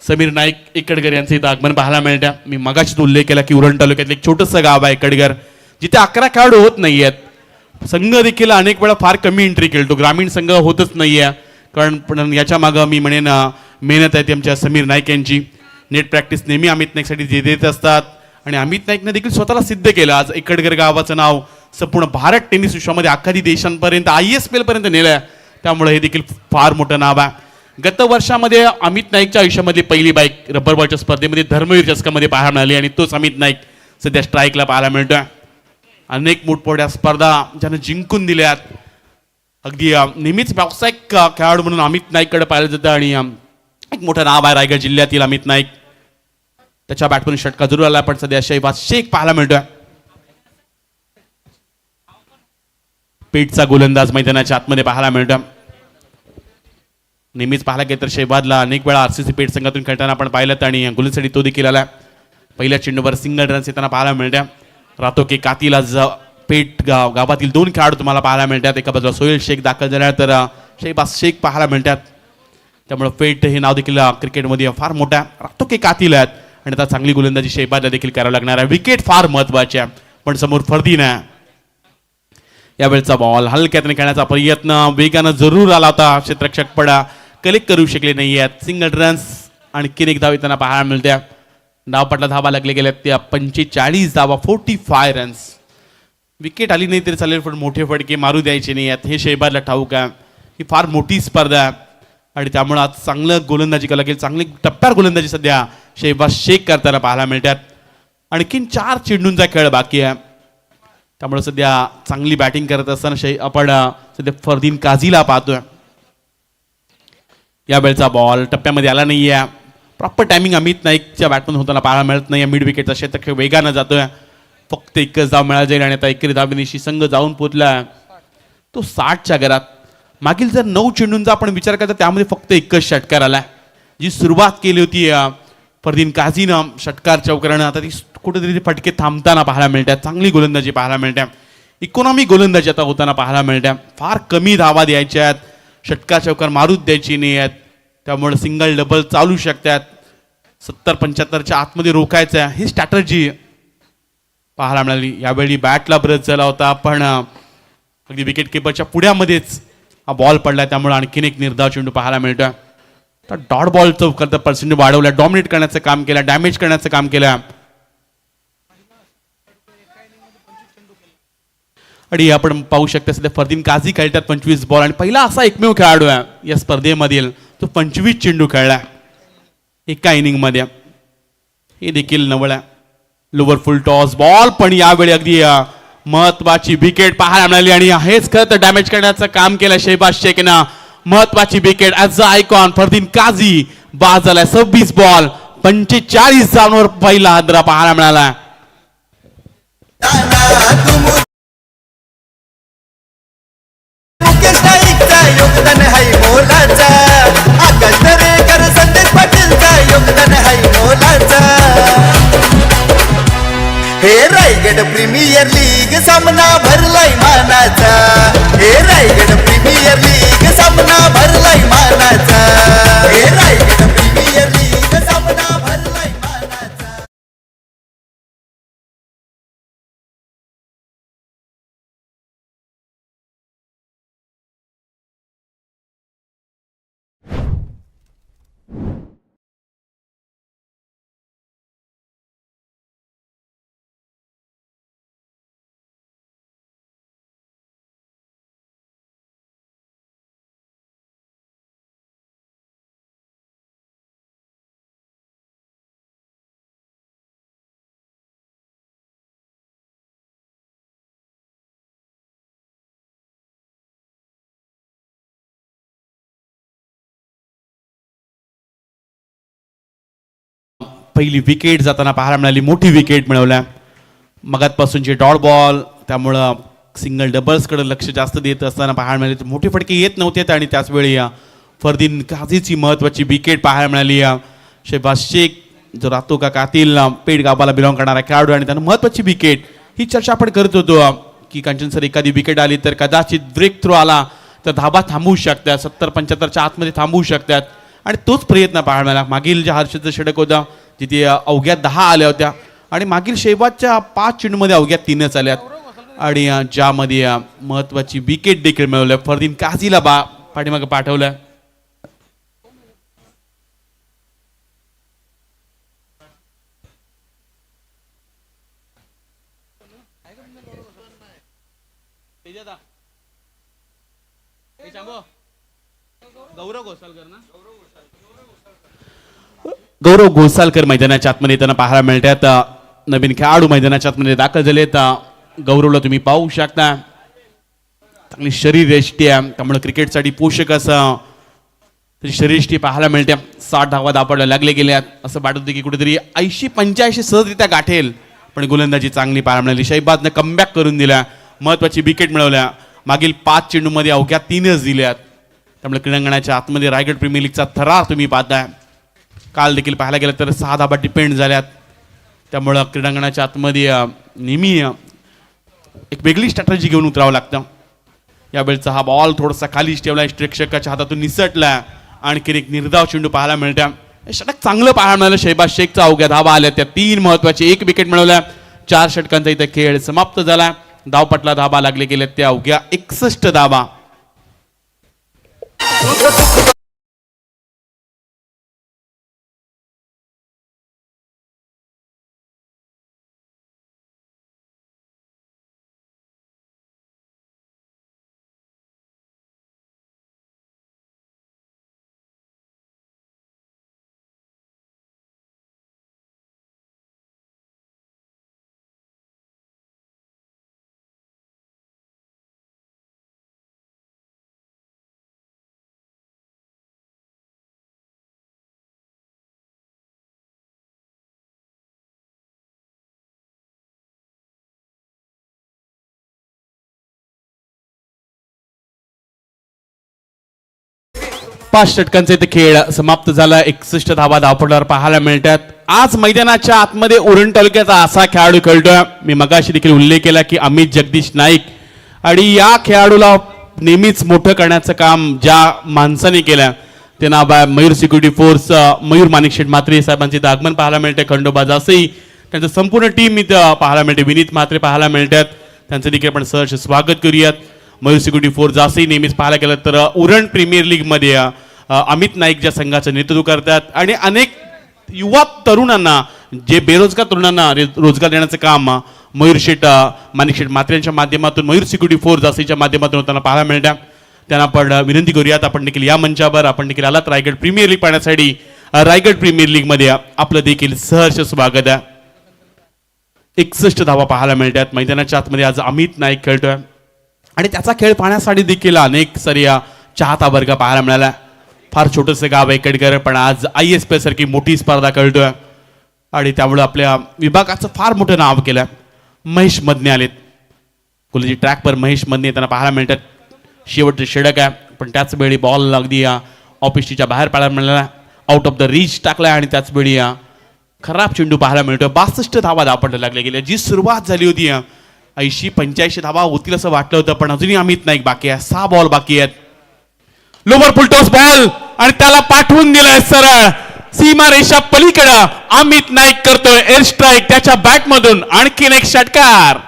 Speaker 2: समीर नाईक इकडगर यांचं इथं आगमन पाहायला मिळतं. मी मगाशीच उल्लेख केला की उरण तालुक्यातलं एक छोटंसं गाव आहे इकडगर, जिथे 11 खेळाडू होत नाहीयेत. संघ देखील अनेक वेळा फार कमी एंट्री खेळतो. ग्रामीण संघ होतच नाहीये, कारण पण याच्या मागं मी म्हणेन मेहनत आहे ती आमच्या समीर नाईक यांची. नेट प्रॅक्टिस नेहमी अमित नाईकसाठी जे देत असतात आणि अमित नाईकने देखील स्वतःला सिद्ध केलं. आज इकडगर गावाचं नाव संपूर्ण भारत टेनिस विश्वामध्ये अख्खादी देशांपर्यंत ISPL पर्यंत नेलं, त्यामुळे हे देखील फार मोठं नाव आहे. गत वर्षामध्ये अमित नाईकच्या आयुष्यामधली पहिली बाईक रबर बॉलच्या स्पर्धेमध्ये धर्मवीर चषकामध्ये पाहायला मिळाली आणि तोच अमित नाईक सध्या स्ट्राईकला पाहायला मिळतोय. अनेक मोठमोठ्या स्पर्धा ज्यानं जिंकून दिल्यात. अगदी नेहमीच व्यावसायिक खेळाडू म्हणून अमित नाईककडे पाहिलं जातं आणि एक मोठं नाव आहे रायगड जिल्ह्यातील अमित नाईक. त्याच्या बॅटमधून षटका जरूर आला, पण सध्या शहबाज शेख पाहायला मिळतोय. पेटचा गोलंदाज मैदानाच्या आतमध्ये पाहायला मिळतोय. नेहमीच पाहायला गेलं तर शहबाजला अनेक वेळा RCC पेट संघातून खेळताना आपण पाहिलं आणि गोलंदाजीसाठी तो देखील आला. पहिल्या चेंडूवर सिंगल रन्स येताना पाहायला मिळत्या. रातो के कातील आज पेट गावातील 2 खेळाडू तुम्हाला पाहायला मिळतात. एका बाजूला सोहेल शेख दाखल झाल्या तर शहबाज शेख पाहायला मिळतात. त्यामुळे पेट हे नाव देखील क्रिकेटमध्ये फार मोठ्या रातो के कातील आहेत आणि आता चांगली गोलंदाजी शहबाजला देखील करावं लागणार आहे. विकेट फार महत्वाची आहे, पण समोर फर्दीन आहे. यावेळचा बॉल हलक्यातने खेळण्याचा प्रयत्न वेगानं जरूर आला होता. क्षेत्ररक्षक पडा कलेक्ट करू शकले नाही आहेत. सिंगल रन्स आणखीन एक धाव येताना पाहायला मिळत्या. धावपटला धावा लागले गेल्यात त्या 45 धावा 45 रन्स. विकेट आली नाही तरी चालेल, पण मोठे फटके मारू द्यायचे नाही आहेत हे शहबाजला ठाऊक आहे. ही फार मोठी स्पर्धा आहे आणि त्यामुळे आज चांगलं गोलंदाजी करायला लागेल. चांगली टप्प्यावर गोलंदाजी सध्या शहबाज शेख करताना पाहायला मिळतात. आणखीन 4 चेंडूंचा खेळ बाकी आहे. त्यामुळे सध्या चांगली बॅटिंग करत असताना आपण सध्या फरदीन काझीला पाहतोय. यावेळचा बॉल टप्प्यामध्ये आला नाहीये. प्रॉपर टायमिंग अमित नाईकच्या बॅटमन होताना पाहायला मिळत नाही. मिड विकेटचा क्षेत्रक्षक वेगानं जातोय. फक्त एकच धाव मिळाला जाईल आणि आता एकेरी धावेनिशी संघ जाऊन पोचला तो 60च्या घरात. मागील जर 9 चेंडूंचा आपण विचार करता त्यामध्ये फक्त एकच षटकार आला. जी सुरुवात केली होती फरदीन काझीनं षटकार चौकारानं, आता ती कुठेतरी फटके थांबताना पाहायला मिळतात. चांगली गोलंदाजी पाहायला मिळते. इकॉनॉमी गोलंदाजी आता होताना पाहायला मिळते. फार कमी धावा द्यायच्या आहेत, षटकार चौकार मारूच द्यायची नाही आहेत. त्यामुळे सिंगल डबल चालू शकतात. 70-75च्या आतमध्ये रोखायचं आहे ही स्ट्रॅटर्जी पाहायला मिळाली. यावेळी बॅटला ब्रश झाला होता पण अगदी विकेट किपरच्या पुढ्यामध्येच हा बॉल पडला. त्यामुळे आणखीन एक निर्धाव चेंडू पाहायला मिळतोय. तर डॉट बॉलचं करता पर्सेंटेज वाढवलं, डॉमिनेट करण्याचं काम केलं, डॅमेज करण्याचं काम केलं. आणि आपण पाहू शकता सध्या फरदीन काझी खेळतात 25 बॉल आणि पहिला असा एकमेव खेळाडू आहे या स्पर्धेमधील तो 25 चेंडू खेळला एका इनिंगमध्ये. हे देखील नवल आहे. लोवर फुल टॉस बॉल पण यावेळी अगदी महत्वाची विकेट पाहायला मिळाली आणि हेच खरं तर डॅमेज करण्याचं काम केलं शहबाज शेखनं. महत्वाची wicket as a icon Fardeen Kazi बाद झालाय. 26 बॉल 45 धावांवर पहिला हादरा पाहायला मिळाला.
Speaker 4: मुकेश नाईकचा योगदान हाय मोलाचा. आकाश दरेकर संदेश पाटीलचा योगदान हाय मोलाचा. हे रायगड प्रीमियर लीग सामना भरलाय मानाचा. हे रायगड प्रीमियर लीग सामना भरलाय मानाचा. हे रायगड प्रीमियर लीग सामना भरलाय मानाचा.
Speaker 2: पहिली विकेट जाताना पाहायला मिळाली. मोठी विकेट मिळवल्या. मगातपासूनचे डॉट बॉल त्यामुळं सिंगल डबल्सकडे लक्ष जास्त देत असताना पाहायला मिळाले. मोठे फटके येत नव्हते आणि त्याचवेळी फरदीन काझीची महत्वाची विकेट पाहायला मिळाली. शहबाज शेख जो राहतो का कातील पेड गावाला बिलॉंग करणारा खेळाडू आणि त्यानं महत्वाची विकेट ही चर्चा आपण करत होतो की कांचन सर एखादी विकेट आली तर कदाचित ब्रेक थ्रू आला तर धाबा थांबवू शकतात. 70-75च्या आतमध्ये थांबवू शकतात आणि तोच प्रयत्न पाहायला मिळाला. मागील जे हर्षदचं षटक होतं जिथे अवघ्या 10 आल्या होत्या आणि मागील शहबाजच्या 5 चेंडूमध्ये अवघ्या 3च आल्यात आणि ज्यामध्ये महत्वाची विकेट देखील मिळवल्या. फरदीन काझीला पाठीमागे पाठवलं. गौरव घोसालकर मैदानाच्या आतमध्ये त्यांना पाहायला मिळतात. नवीन खेळाडू मैदानाच्या आतमध्ये दाखल झालेत. गौरवला तुम्ही पाहू शकता. चांगली शरीरयष्टी आहे त्यामुळे क्रिकेटसाठी पोषक असं शरीरयष्टी पाहायला मिळते. 60 धावा दापडल्या लागले गेल्यात असं वाटत होतं की कुठेतरी 80-85 सहजरित्या गाठेल पण गोलंदाजी चांगली पाहायला मिळाली. शहबाजनं कमबॅक करून दिला. महत्वाची विकेट मिळवल्या. मागील 5 चेंडूमध्ये अवघ्या 3च दिल्यात. त्यामुळे क्रीडांगणाच्या आतमध्ये रायगड प्रीमियर लीगचा थरार तुम्ही पाहताय. काल देखील पाहायला गेलं तर 6 धाबा डिपेंड झाल्यात. त्यामुळं क्रीडांगणाच्या आतमध्ये नेहमी एक वेगळी स्ट्रॅटर्जी घेऊन उतरावं लागतं. यावेळचा हा बॉल थोडासा खालीच ठेवला. प्रेक्षकाच्या हातातून निसटला. आणखीन एक निर्धाव चेंडू पाहायला मिळत्या. षटक चांगलं पाहायला मिळालं. शहबाज शेखचा अवघ्या धाबा आल्या त्या 3 महत्वाची 1 विकेट मिळवल्या. 4 षटकांचा इथं खेळ समाप्त झाला. धावपटला धाबा लागले गेले त्या अवघ्या 61 धाबा. 5 षटकांचा इथे खेळ समाप्त झाला. 61 धावा धावपडावर पाहायला मिळतात. आज मैदानाच्या आतमध्ये उरण तालुक्याचा असा खेळाडू खेळतोय, मी मगाशी देखील उल्लेख केला की अमित जगदीश नाईक, आणि या खेळाडूला नेहमीच मोठं करण्याचं काम ज्या माणसाने केलं ते नाव आहे मयूर सिक्युरिटी फोर्स, मयूर माणिकशेठ म्हात्रे साहेबांचे इथं आगमन पाहायला मिळते. खंडोबा जासई त्यांचं संपूर्ण टीम इथं पाहायला मिळते. विनीत म्हात्रे पाहायला मिळतात, त्यांचं देखील आपण सहर्ष स्वागत करूयात. मयूर सिक्युरिटी फोर्स जासई नेहमीच पाहायला गेलं तर उरण प्रीमियर लीग मध्ये अमित नाईक ज्या संघाचं नेतृत्व करतात आणि अनेक युवा तरुणांना, जे बेरोजगार तरुणांना रोजगार देण्याचं काम मयूर शेठ माणिकशेठ म्हात्रे यांच्या माध्यमातून, मयूर सिक्युरिटी फोर्स जासईच्या माध्यमातून त्यांना पाहायला मिळतात. त्यांना आपण विनंती करूयात, आपण देखील या मंचावर आपण देखील आलात रायगड प्रीमियर लीग पाहण्यासाठी. रायगड प्रीमियर लीग मध्ये आपलं देखील सहर्ष स्वागत आहे. 61 धावा पाहायला मिळतात. मैदानाच्या आतमध्ये आज अमित नाईक खेळतोय आणि त्याचा खेळ पाहण्यासाठी देखील अनेक सारी चाहता वर्ग पाहायला मिळाला. फार छोटंसं गाव आहे केडकर, पण आज ISP सारखी मोठी स्पर्धा खेळतोय आणि त्यामुळे आपल्या विभागाचं फार मोठं नाव केलं. महेश मदने आलेत कुलजी ट्रॅकवर. महेश मदने त्यांना पाहायला मिळतात. शेवटचे षटक आहे, पण त्याच वेळी बॉल अगदी ऑफिसच्या बाहेर पाहायला मिळाला, आउट ऑफ द रीच टाकला आणि त्याच वेळी खराब चेंडू पाहायला मिळतोय. 62 धावा धावपड लागले गेले. जी सुरुवात झाली होती 80-85 धावा होतील असं वाटलं होतं, पण अजूनही अमित नाईक बाकी आहे. 6 बॉल बाकी आहेत. लोवर फुलटॉस बॉल आणि त्याला पाठवून दिलाय सरळ सीमा रेषा पलीकडं. अमित नाईक करतोय एअर स्ट्राईक त्याच्या बॅट मधून. आणखीन एक षटकार.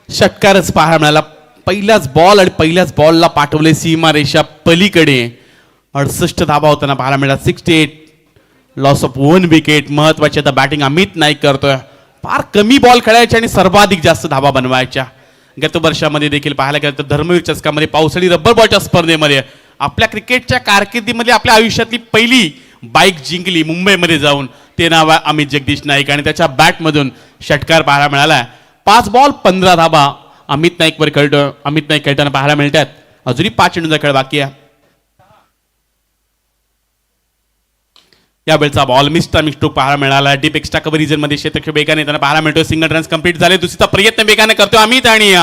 Speaker 2: षटकारच पाहायला मिळाला. पहिल्याच बॉल आणि पहिल्याच बॉलला पाठवले सीमा रेषा पलीकडे. 68 धावा होताना पाहायला मिळाला. 68 लॉस ऑफ 1 विकेट. महत्वाची आता बॅटिंग अमित नाईक करतोय. फार कमी बॉल खेळायचे आणि सर्वाधिक जास्त धावा बनवायच्या. गत वर्षामध्ये देखील पाहायला गेलं तर धर्मवीर चषकामध्ये पावसाळी रब्बर बॉलच्या स्पर्धेमध्ये आपल्या क्रिकेटच्या कारकिर्दीमध्ये आपल्या आयुष्यातली पहिली बाईक जिंकली मुंबईमध्ये जाऊन. ते नाव आहे अमित जगदीश नाईक आणि त्याच्या बॅटमधून षटकार पाहायला मिळाला. 5 बॉल 15 धाबा अमित नाईकवर खेळतोय. अमित नाईक खेळताना पाहायला मिळतात. अजूनही 5 चेंडूंचा खेळ बाकी आहे. यावेळचा बॉल मिस्टर मिस्टोक पाहायला मिळाला. डीप एक्स्ट्रा कव्हर रिजन मध्ये क्षेत्रक्षेत्र वेगाने त्यांना पाहायला मिळतोय. सिंगल रन्स कंप्लीट झाले. दुसरीचा प्रयत्न वेगाने करतोय अमित आणि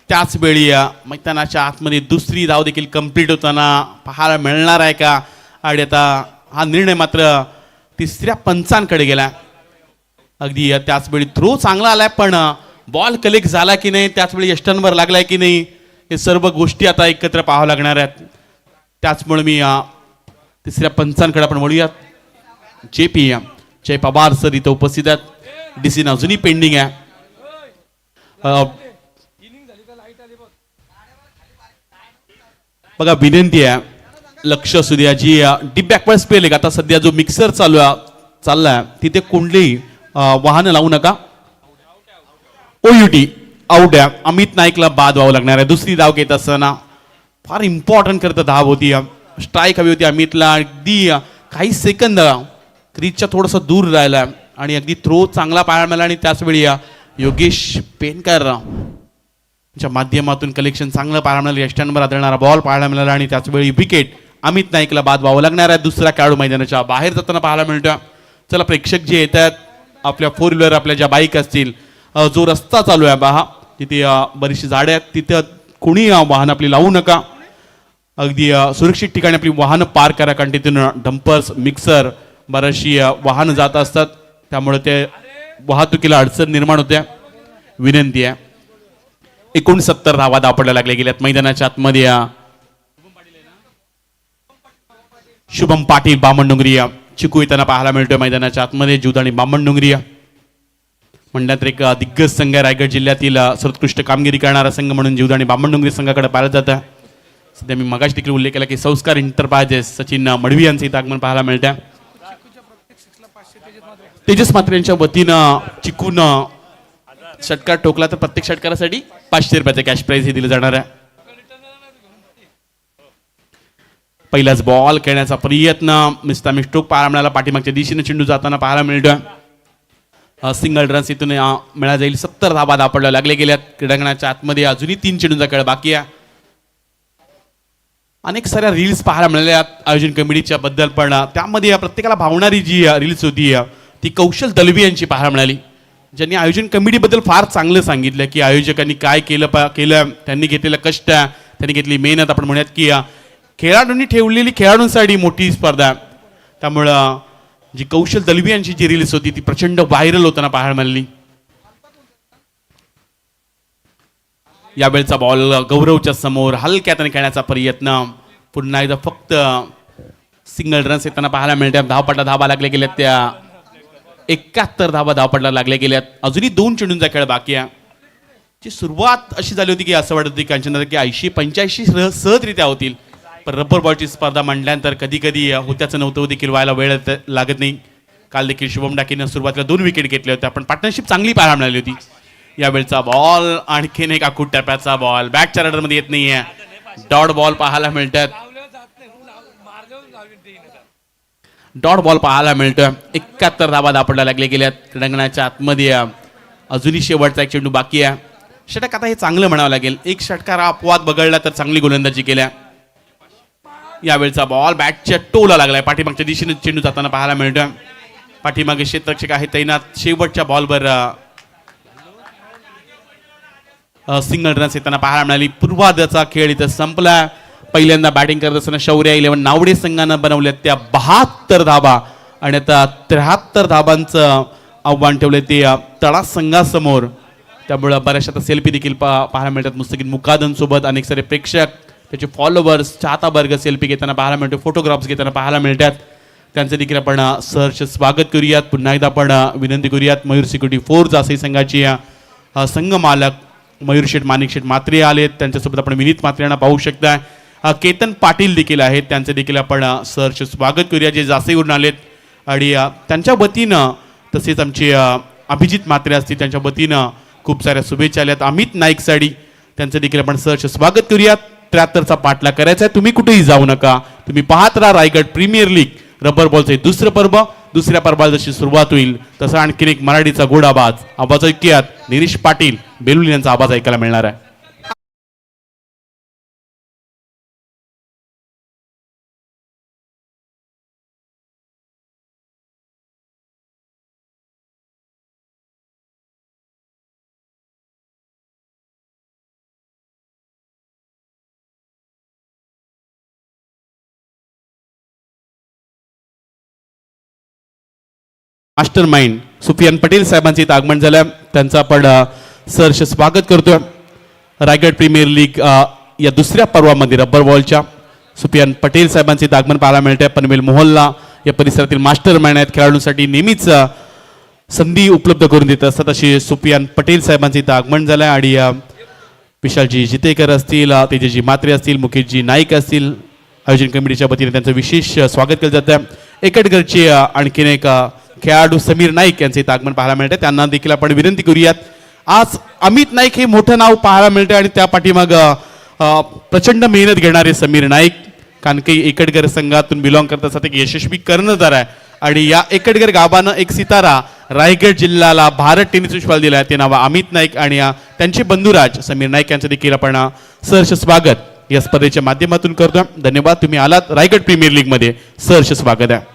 Speaker 2: त्याच वेळी मैदानाच्या आतमध्ये दुसरी धाव देखील कंप्लीट होताना पाहायला मिळणार आहे का. आणि आता हा निर्णय मात्र तिसऱ्या पंचांकडे गेला. अगदी त्याच वेळी थ्रो चांगला आलाय, पण बॉल कलेक्ट झाला की नाही, त्याच वेळी यष्टांवर लागलाय की नाही, हे सर्व गोष्टी आता एकत्र पाहावं लागणार आहेत. त्याचमुळे मी तिसऱ्या पंचांकडे आपण वळूयात. जय पवार सर इथं उपस्थित आहेत. डिसिजन अजूनही पेंडिंग आहे. बघा विनंती आहे, लक्ष असू द्या. जी डीप बॅकवर्ड स्पेल आहे आता सध्या जो मिक्सर चाललाय तिथे कोणतेही वाहन लावू नका. OUT आउट आहे. अमित नाईकला बाद व्हावं लागणार आहे. दुसरी धाव घेत असताना फार इम्पॉर्टंट करत धाव होती. स्ट्राईक हवी होती अमितला. अगदी काही सेकंद क्रीजच्या थोडंसं दूर राहिला आणि अगदी थ्रो चांगला पाहायला मिळाला. आणि त्याचवेळी योगेश पेनकर च्या माध्यमातून कलेक्शन चांगलं पाहायला मिळालं. यष्टांवर आदळणारा बॉल पाहायला मिळाला आणि त्याचवेळी विकेट. अमित नाईकला बाद व्हावं लागणार आहे. दुसरा खेळाडू मैदानाच्या बाहेर जाताना पाहायला मिळतो. चला प्रेक्षक जे येतात, आपल्या 4 व्हीलर आपल्या ज्या बाईक असतील, जो रस्ता चालू आहे पहा तिथे बरीचशी झाडे आहेत, तिथं कोणी वाहन आपली लावू नका. अगदी सुरक्षित ठिकाणी आपली वाहनं पार्क करा, कारण तिथून डंपर्स मिक्सर बरीचशी वाहनं जात असतात, त्यामुळे ते वाहतुकीला अडचण निर्माण होते. विनंती आहे. 69 धावा धावपडल्या लागल्या गेल्यात मैदानाच्या आतमध्ये. शुभम पाटील बामणडोंगरी चिकू येताना पाहायला मिळतोय मैदानाच्या आतमध्ये. जुद आणि बामणडोंगरी म्हणण्यात एक दिग्गज संघ आहे. रायगड जिल्ह्यातील सर्वोत्कृष्ट कामगिरी करणारा संघ म्हणून जीवदानी बामणडोंगरी संघाकडे पाहिलं जातं. सध्या मी मगाशी देखील उल्लेख केला की संस्कार इंटरप्राइजेस सचिन मडवी यांचं इथं आगमन पाहायला मिळतं. तेजस म्हात्रे यांच्या वतीनं चिकून षटकार ठोकला तर प्रत्येक षटकारासाठी 500 रुपयाचं कॅश प्राइज हे दिलं जाणार आहे. पहिलाच बॉल खेळण्याचा प्रयत्न मिस्टर मिस्टोक पाहायला मिळाला. पाठीमागच्या दिशेने चेंडू जाताना पाहायला मिळतोय. सिंगल रन्स इथून मिळा जाईल. 70 धाबा धापडल्या लागले गेल्यात. क्रीडांगणाच्या आतमध्ये अजूनही 3 चेंडूंचा खेळ बाकी आहे. अनेक साऱ्या रील्स पाहायला मिळाल्या आयोजन कमिटीच्या बद्दल, पण त्यामध्ये प्रत्येकाला भावणारी जी रील्स होती ती कौशल दलवी यांची पाहायला मिळाली, ज्यांनी आयोजन कमिटीबद्दल फार चांगलं सांगितलं की आयोजकांनी काय केलं, त्यांनी घेतलेलं कष्ट, त्यांनी घेतली मेहनत. आपण म्हणूयात की खेळाडूंनी ठेवलेली खेळाडूंसाठी मोठी स्पर्धा. त्यामुळं जी कौशल दलवी यांची जी रील्स होती ती प्रचंड व्हायरल होताना पाहायला मिळाली. यावेळचा बॉल गौरवच्या समोर हलक्यात खेळण्याचा प्रयत्न. पुन्हा एकदा फक्त सिंगल रन्स येताना पाहायला मिळतात. धावपटला धाबा लागले गेल्यात. त्या 71 धाबा धावपटला लागले गेल्यात. अजूनही 2 चेंडूंचा खेळ बाकी आहे. ची सुरुवात अशी झाली होती की असं वाटत होती कांचनदा की 80-85 सहजरित्या होतील, पण रबर बॉलची स्पर्धा म्हणल्यानंतर कधी कधी होत्याचं नव्हतं देखील व्हायला वेळ लागत नाही. काल देखील शुभम डाकेनं सुरुवातीला 2 विकेट घेतल्या होत्या, पण पार्टनरशिप चांगली पाहायला मिळाली होती. यावेळचा बॉल आणखीन एक आखूट टप्प्याचा बॉल बॅटच्या रडरमध्ये येत नाहीये. डॉट बॉल पाहायला मिळतात. डॉट बॉल पाहायला मिळतोय. 71 धाबा धापडला लागले गेल्यात. क्रीडांगणाच्या आतमध्ये अजूनही शेवटचा एक चेंडू बाकी आहे. षटक आता हे चांगलं म्हणावं लागेल. एक षटकार अपवाद बघडला तर चांगली गोलंदाजी केल्या. यावेळचा बॉल बॅटच्या टोला लागलाय. पाठीमागच्या दिशेने चेंडू जाताना पाहायला मिळतोय. पाठीमागे क्षेत्ररक्षक आहे तैनात. शेवटच्या बॉलवर सिंगल रन्स येताना पाहायला मिळाली. पूर्वार्धाचा खेळ इथं संपला. पहिल्यांदा बॅटिंग करत असताना शौर्य 11 नावडे संघानं बनवल्या त्या 72 धाबा आणि आता 73 धाबांचं आव्हान ठेवले ते तळा संघासमोर. त्यामुळं बऱ्याचशा सेल्फी देखील पाहायला मिळतात. मुस्तकीन मुकादम सोबत अनेक सारे प्रेक्षक, त्याचे फॉलोअर्स, चाहता वर्ग सेल्फी घेताना पाहायला मिळतो, फोटोग्राफ्स घेताना पाहायला मिळतात. त्यांचं देखील आपण सहर्ष स्वागत करूयात. पुन्हा एकदा आपण विनंती करूयात मयूर सिक्युरिटी फोर्स असे संघाची संघ मालक मयूर शेठ माणिक शेठ मात्रे आलेत. त्यांच्यासोबत आपण विनीत मात्रे यांना पाहू शकता. केतन पाटील देखील आहेत. त्यांचं देखील आपण सहर्ष स्वागत करूया जे जासेवरून आलेत. आणि त्यांच्या वतीनं तसेच आमचे अभिजित मात्रे असतील त्यांच्या वतीनं खूप साऱ्या शुभेच्छा आल्यात. अमित नाईक साडी त्यांचं देखील आपण सहर्ष स्वागत करूयात. 73चा पाठला करायचा आहे. तुम्ही कुठेही जाऊ नका. तुम्ही पाहत राहा रायगड प्रीमियर लीग. रबर बॉलचे दुसरं पर्व. दुसऱ्या पर्वाला जशी सुरुवात होईल तसा आणखीन एक मराठीचा गोड आवाज ऐकूयात. निरीश पाटील बेलुली यांचा आवाज ऐकायला मिळणार आहे. मास्टर माइंड सुफियान पटेल साहेबांचे इथं आगमन झालं. त्यांचं आपण सहर्ष स्वागत करतोय. रायगड प्रीमियर लीग या दुसऱ्या पर्वामध्ये रबर बॉलच्या सुफियान पटेल साहेबांचे इथं आगमन पाहायला मिळतंय. पनवेल मोहल्ला या परिसरातील मास्टर माइंड आहेत. खेळाडूंसाठी नेहमीच संधी उपलब्ध करून देत असतात अशी सुफियान पटेल साहेबांचे इथं आगमन झालं. आणि विशालजी जितेकर असतील, तेजजी मात्रे असतील, मुकेशजी नाईक असतील, आयोजन कमिटीच्या वतीने त्यांचं विशेष स्वागत केलं जातं. एकटगरचे आणखीन एक खेळाडू समीर नाईक यांचे इथं आगमन पाहायला मिळते. त्यांना देखील आपण विनंती करूयात. आज अमित नाईक हे मोठं नाव पाहायला मिळतं आणि त्या पाठीमाग प्रचंड मेहनत घेणारे समीर नाईक, कारण की एकटगर संघातून बिलॉंग करत असतात एक यशस्वी कर्णधार आहे. आणि या एकटगर गावानं एक सितारा रायगड जिल्ह्याला भारत टेनिस विश्वाला दिला आहे. ते नाव अमित नाईक आणि त्यांचे बंधुराज समीर नाईक यांचं देखील आपण सहर्ष स्वागत या स्पर्धेच्या माध्यमातून करतो. धन्यवाद. तुम्ही आलात रायगड प्रीमियर लीग मध्ये. सहर्ष स्वागत आहे.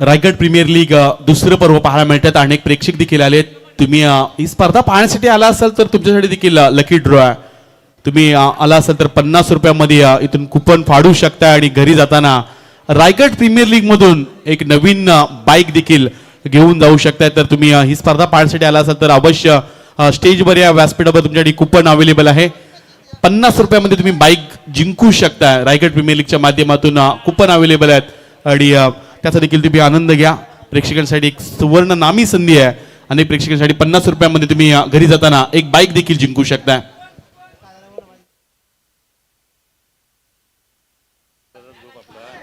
Speaker 2: रायगड प्रीमियर लीग दुसरं पर्व पाहायला मिळतात. अनेक प्रेक्षक देखील आलेत. तुम्ही ही स्पर्धा पाहण्यासाठी आला असाल तर तुमच्यासाठी देखील लकी ड्रॉ आहे. तुम्ही आला असाल तर 50 रुपयामध्ये इथून कुपन फाडू शकता आणि घरी जाताना रायगड प्रीमियर लीग मधून एक नवीन बाईक देखील घेऊन जाऊ शकताय. तर तुम्ही ही स्पर्धा पाहण्यासाठी आला असाल तर अवश्य स्टेजवर या व्यासपीठावर तुमच्यासाठी कुपन अवेलेबल आहे. 50 रुपयामध्ये तुम्ही बाईक जिंकू शकता. रायगड प्रीमियर लीगच्या माध्यमातून कुपन अवेलेबल आहेत आणि त्याचा देखील तुम्ही आनंद घ्या. प्रेक्षकांसाठी एक सुवर्ण नामी संधी आहे. अनेक प्रेक्षकांसाठी 50 रुपयामध्ये तुम्ही घरी जाताना एक बाईक देखील जिंकू शकता.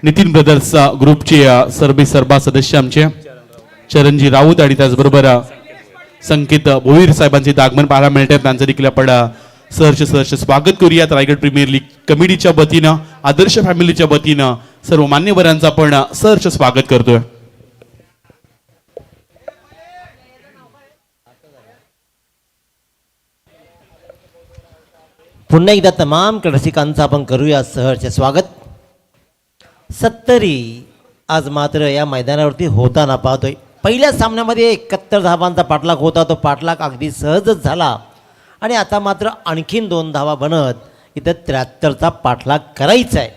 Speaker 2: नितीन ब्रदर्स ग्रुपचे सर्वे सर्वा सदस्य आमचे चरणजी राऊत आणि त्याचबरोबर संकेत भोईर साहेबांचे आगमन पाहायला मिळतात. त्यांचं देखील आपण सहर्ष स्वागत करूयात. रायगड प्रीमियर लीग कमिटीच्या वतीनं, आदर्श फॅमिलीच्या वतीनं सर्व मान्यवरांचं आपण सहर्ष स्वागत करतोय.
Speaker 1: पुन्हा एकदा तमाम रसिकांचं आपण करूया सहर्ष स्वागत. 70 आज मात्र या मैदानावरती होताना पाहतोय. पहिल्या सामन्यामध्ये 71 धावांचा पाठलाग होता. तो पाठलाग अगदी सहजच झाला आणि आता मात्र आणखीन 2 धावा बनत इथं 73चा पाठलाग करायचा आहे.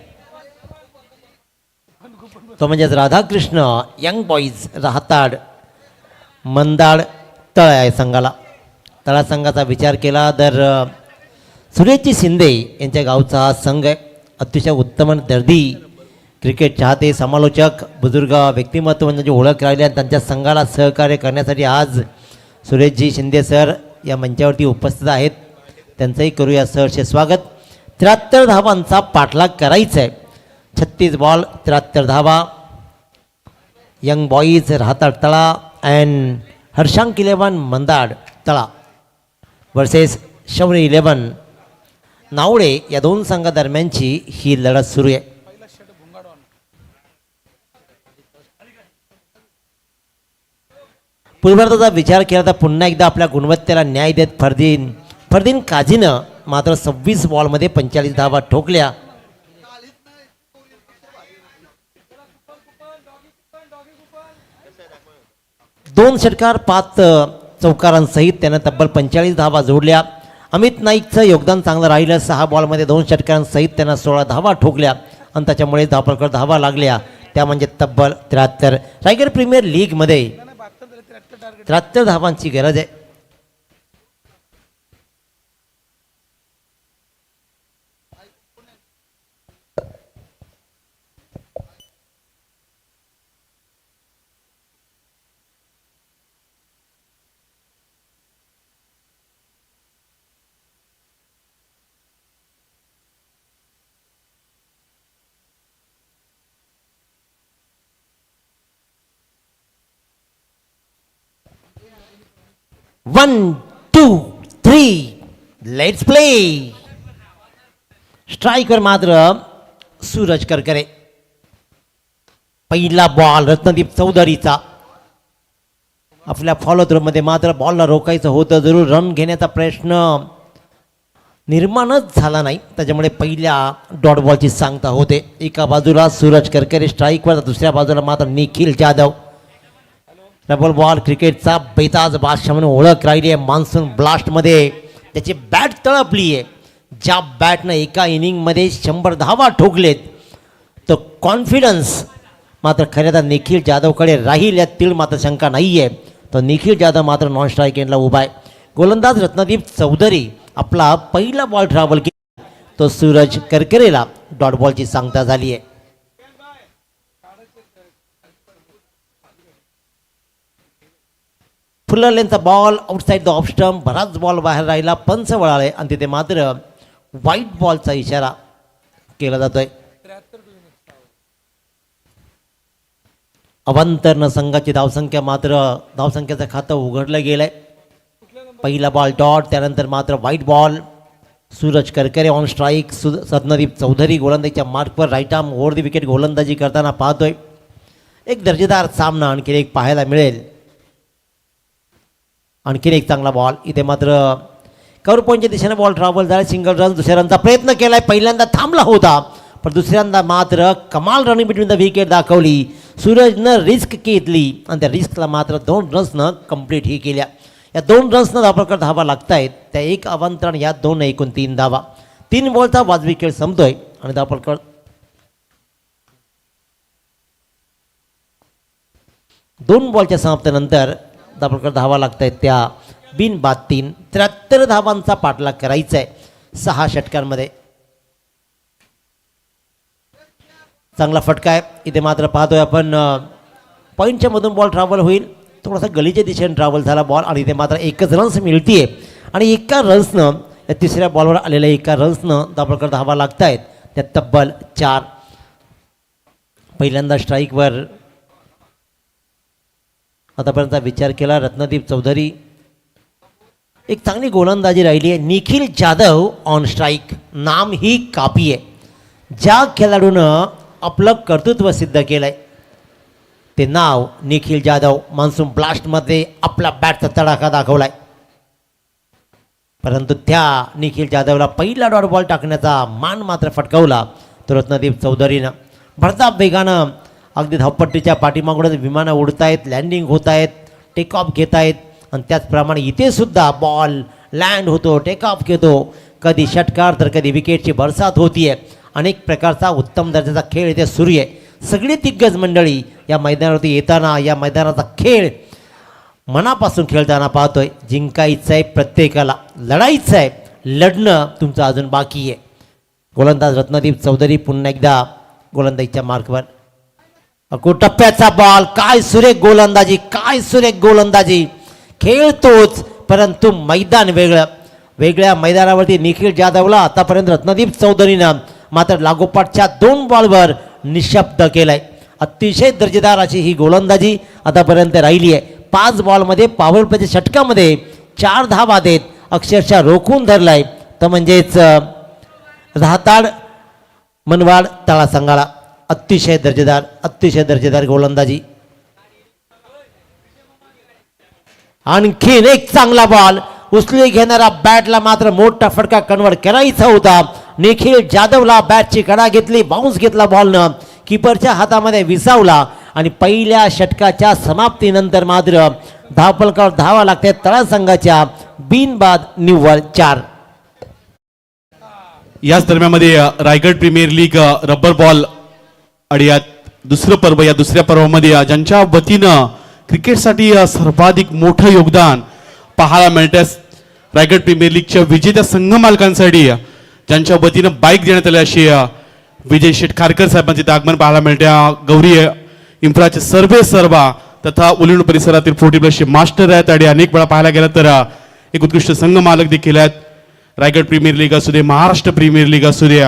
Speaker 1: तो म्हणजेच राधाकृष्ण यंग बॉईज राहताड मंदाड तळ आहे संघाला. तळा संघाचा विचार केला तर सुरेशजी शिंदे यांच्या गावचा हा संघ आहे. अतिशय उत्तम दर्दी क्रिकेट चाहते समालोचक बुजुर्ग व्यक्तिमत्व म्हणजे ओळख राहिली आणि त्यांच्या संघाला सहकार्य करण्यासाठी आज सुरेशजी शिंदे सर या मंचावरती उपस्थित आहेत. त्यांचंही करूया सहर्ष स्वागत. 73 धावांचा पाठलाग करायचा आहे. 36 बॉल 73 धावा. यंग बॉईज राहताड तळा अँड हर्षांक 11 मंदाड तळा वर्सेस शौर्य 11 नावडे या 2 संघादरम्यानची ही लढत सुरू आहे. पूर्वार्धाचा विचार केला तर पुन्हा एकदा आपल्या गुणवत्तेला न्याय देत फरदीन काझीनं मात्र 26 बॉलमध्ये 45 धावा ठोकल्या. दोन षटकार 5 चौकारांसहित त्यानं तब्बल 45 धावा जोडल्या. अमित नाईकचं योगदान चांगलं राहिलं. 6 बॉलमध्ये 2 षटकारांसहित त्यानं 16 धावा ठोकल्या आणि त्याच्यामुळे धावपळकर धावा लागल्या. त्या म्हणजे तब्बल 73. रायगड प्रीमियर लीगमध्ये 73 धावांची गरज आहे. One 2 3 let's play. स्ट्राईकवर मात्र सूरज करकरे. पहिला बॉल रत्नदीप चौधरीचा. आपल्या फॉलो थ्रोमध्ये मात्र बॉलला रोखायचं होतं. जरूर रन घेण्याचा प्रयत्न निर्माणच झाला नाही. त्याच्यामुळे पहिल्या डॉट बॉलची सांगता होते. एका बाजूला सूरज करकरे स्ट्राईकवर, दुसऱ्या बाजूला मात्र निखिल जाधव. डबल बॉल क्रिकेटचा बेताज बादशाह म्हणून ओळख राहिली आहे. मान्सून ब्लास्टमध्ये त्याची बॅट तळपली आहे. ज्या बॅटनं एका इनिंगमध्ये 100 धावा ठोकलेत तो कॉन्फिडन्स मात्र खऱ्या तर निखिल जाधवकडे राहील यात तीळ मात्र शंका नाही आहे. तो निखिल जाधव मात्र नॉन स्ट्राईक एंडला उभा आहे. गोलंदाज रत्नदीप चौधरी आपला पहिला बॉल ट्रॅव्हल केला. तो सूरज करकरेला डॉट बॉलची सांगता झाली आहे. फुल्लर लेनचा ball outside the off stump. बराच बॉल बाहेर राहिला. पंच वळाले आणि तिथे मात्र व्हाईट बॉलचा इशारा केला जातोय. अवांतरनं संघाची धावसंख्या मात्र धावसंख्येचं खातं उघडलं गेलंय. पहिला बॉल डॉट, त्यानंतर मात्र wide ball. Suraj Karkare on strike. Ratnadeep Chaudhari गोलंदाजीच्या मार्कवर right arm over the wicket गोलंदाजी करताना पाहतोय. एक दर्जेदार सामना आणखी एक पाहायला मिळेल. आणखीन एक चांगला बॉल. इथे मात्र कव्हर पॉईंटच्या दिशेने बॉल ट्रॅव्हल झाला. Single run. दुसऱ्या रनचा प्रयत्न केलाय. पहिल्यांदा थांबला होता पण दुसऱ्यांदा मात्र कमाल रनिंग बिटवीन द विकेट दाखवली. सूरजनं रिस्क घेतली आणि त्या रिस्कला मात्र 2 रन्सनं कंप्लीट ही केल्या. या 2 रन्सनं धावपळकर धावा लागत आहेत. त्या एक अवांतर या 2 एकूण 3 धावा. 3 बॉलचा वाजवी खेळ संपतोय आणि धावपळकर 2 बॉलच्या समाप्तीनंतर धावपळकर धावा लागत आहेत त्या बिनबाद 3. 73 धावांचा पाठलाग करायचा आहे 6 षटकांमध्ये. चांगला फटका आहे इथे. मात्र पाहतोय आपण पॉईंटच्या मधून बॉल ट्रॅव्हल होईल. थोडासा गलीच्या दिशेने ट्रॅव्हल झाला बॉल आणि इथे मात्र एकच रन्स मिळतीये आणि एका रन्सनं या तिसऱ्या बॉलवर आलेल्या एका रन्सनं धावपळकर धावा लागत आहेत त्या तब्बल 4. पहिल्यांदा स्ट्राईकवर आतापर्यंत विचार केला रत्नदीप चौधरी. एक चांगली गोलंदाजी राहिली आहे. Nikhil Jadhav on strike. नाम ही कापी आहे. ज्या खेळाडूनं आपलं कर्तृत्व सिद्ध केलं आहे ते नाव निखिल जाधव. मान्सून ब्लास्टमध्ये आपला बॅटचा तडाखा दाखवला आहे. परंतु त्या निखिल जाधवला पहिला डॉट बॉल टाकण्याचा मान मात्र फटकावला तो रत्नदीप चौधरीनं. भरधाव वेगानं अगदी धावपट्टीच्या पाठीमागून विमानं उडत आहेत, लँडिंग होत आहेत, टेक ऑफ घेत आहेत आणि त्याचप्रमाणे इथे सुद्धा बॉल लँड होतो, टेक ऑफ घेतो. कधी षटकार तर कधी विकेटची बरसात होतीये. अनेक प्रकारचा उत्तम दर्जाचा खेळ इथे सुरू आहे. सगळी दिग्गज मंडळी या मैदानावरती येताना या मैदानाचा खेळ मनापासून खेळताना पाहतोय. जिंकायचं आहे प्रत्येकाला, लढायचं आहे, लढणं तुमचं अजून बाकी आहे. गोलंदाज रत्नदीप चौधरी पुन्हा एकदा गोलंदाजीच्या मार्कवर. टप्प्याचा बॉल. काय सुरेख गोलंदाजी, काय सुरेख गोलंदाजी. खेळतोच परंतु मैदान वेगळं. वेगळ्या मैदानावरती निखिल जाधवला आतापर्यंत रत्नदीप चौधरीनं मात्र लागोपाठच्या 2 बॉलवर निशब्द केलाय. अतिशय दर्जेदार अशी ही गोलंदाजी आतापर्यंत राहिली आहे. 5 बॉलमध्ये पॉवर प्लेच्या षटकामध्ये 4 धावा देत अक्षरशः रोखून धरलाय. तर म्हणजेच राहताड मनवाड तळा संघाला. अतिशय दर्जेदार गोलंदाजी. आणखीन एक चांगला बॉल. उचली घेणारा बॅटला मात्र मोठा फटका कन्वर्ट करायचा होता. निखिल जाधवला बॅटची कडा घेतली, बाउन्स घेतला बॉलनं, किपरच्या हातामध्ये विसावला आणि पहिल्या षटकाच्या समाप्तीनंतर मात्र धावपळकर धावा लागते तळा संघाच्या बिनबाद निव्वळ 4.
Speaker 2: याच दरम्यानमध्ये Raigad premier league rubber ball आणि या दुसरं पर्व, या दुसऱ्या पर्वामध्ये ज्यांच्या वतीनं क्रिकेटसाठी सर्वाधिक मोठं योगदान पाहायला मिळतं. रायगड प्रीमियर लीगच्या विजेत्या संघ मालकांसाठी ज्यांच्या वतीनं बाईक देण्यात आली अशी विजय शेठ खारकर साहेबांचे आगमन पाहायला मिळते. गौरी इन्फ्राचे सर्वा तथा उलिवून परिसरातील 40+ मास्टर आहेत आणि अनेक वेळा पाहायला गेलं तर एक उत्कृष्ट संघ मालक देखील आहेत. रायगड प्रीमियर लीग असू दे, महाराष्ट्र प्रीमियर लीग असू दे,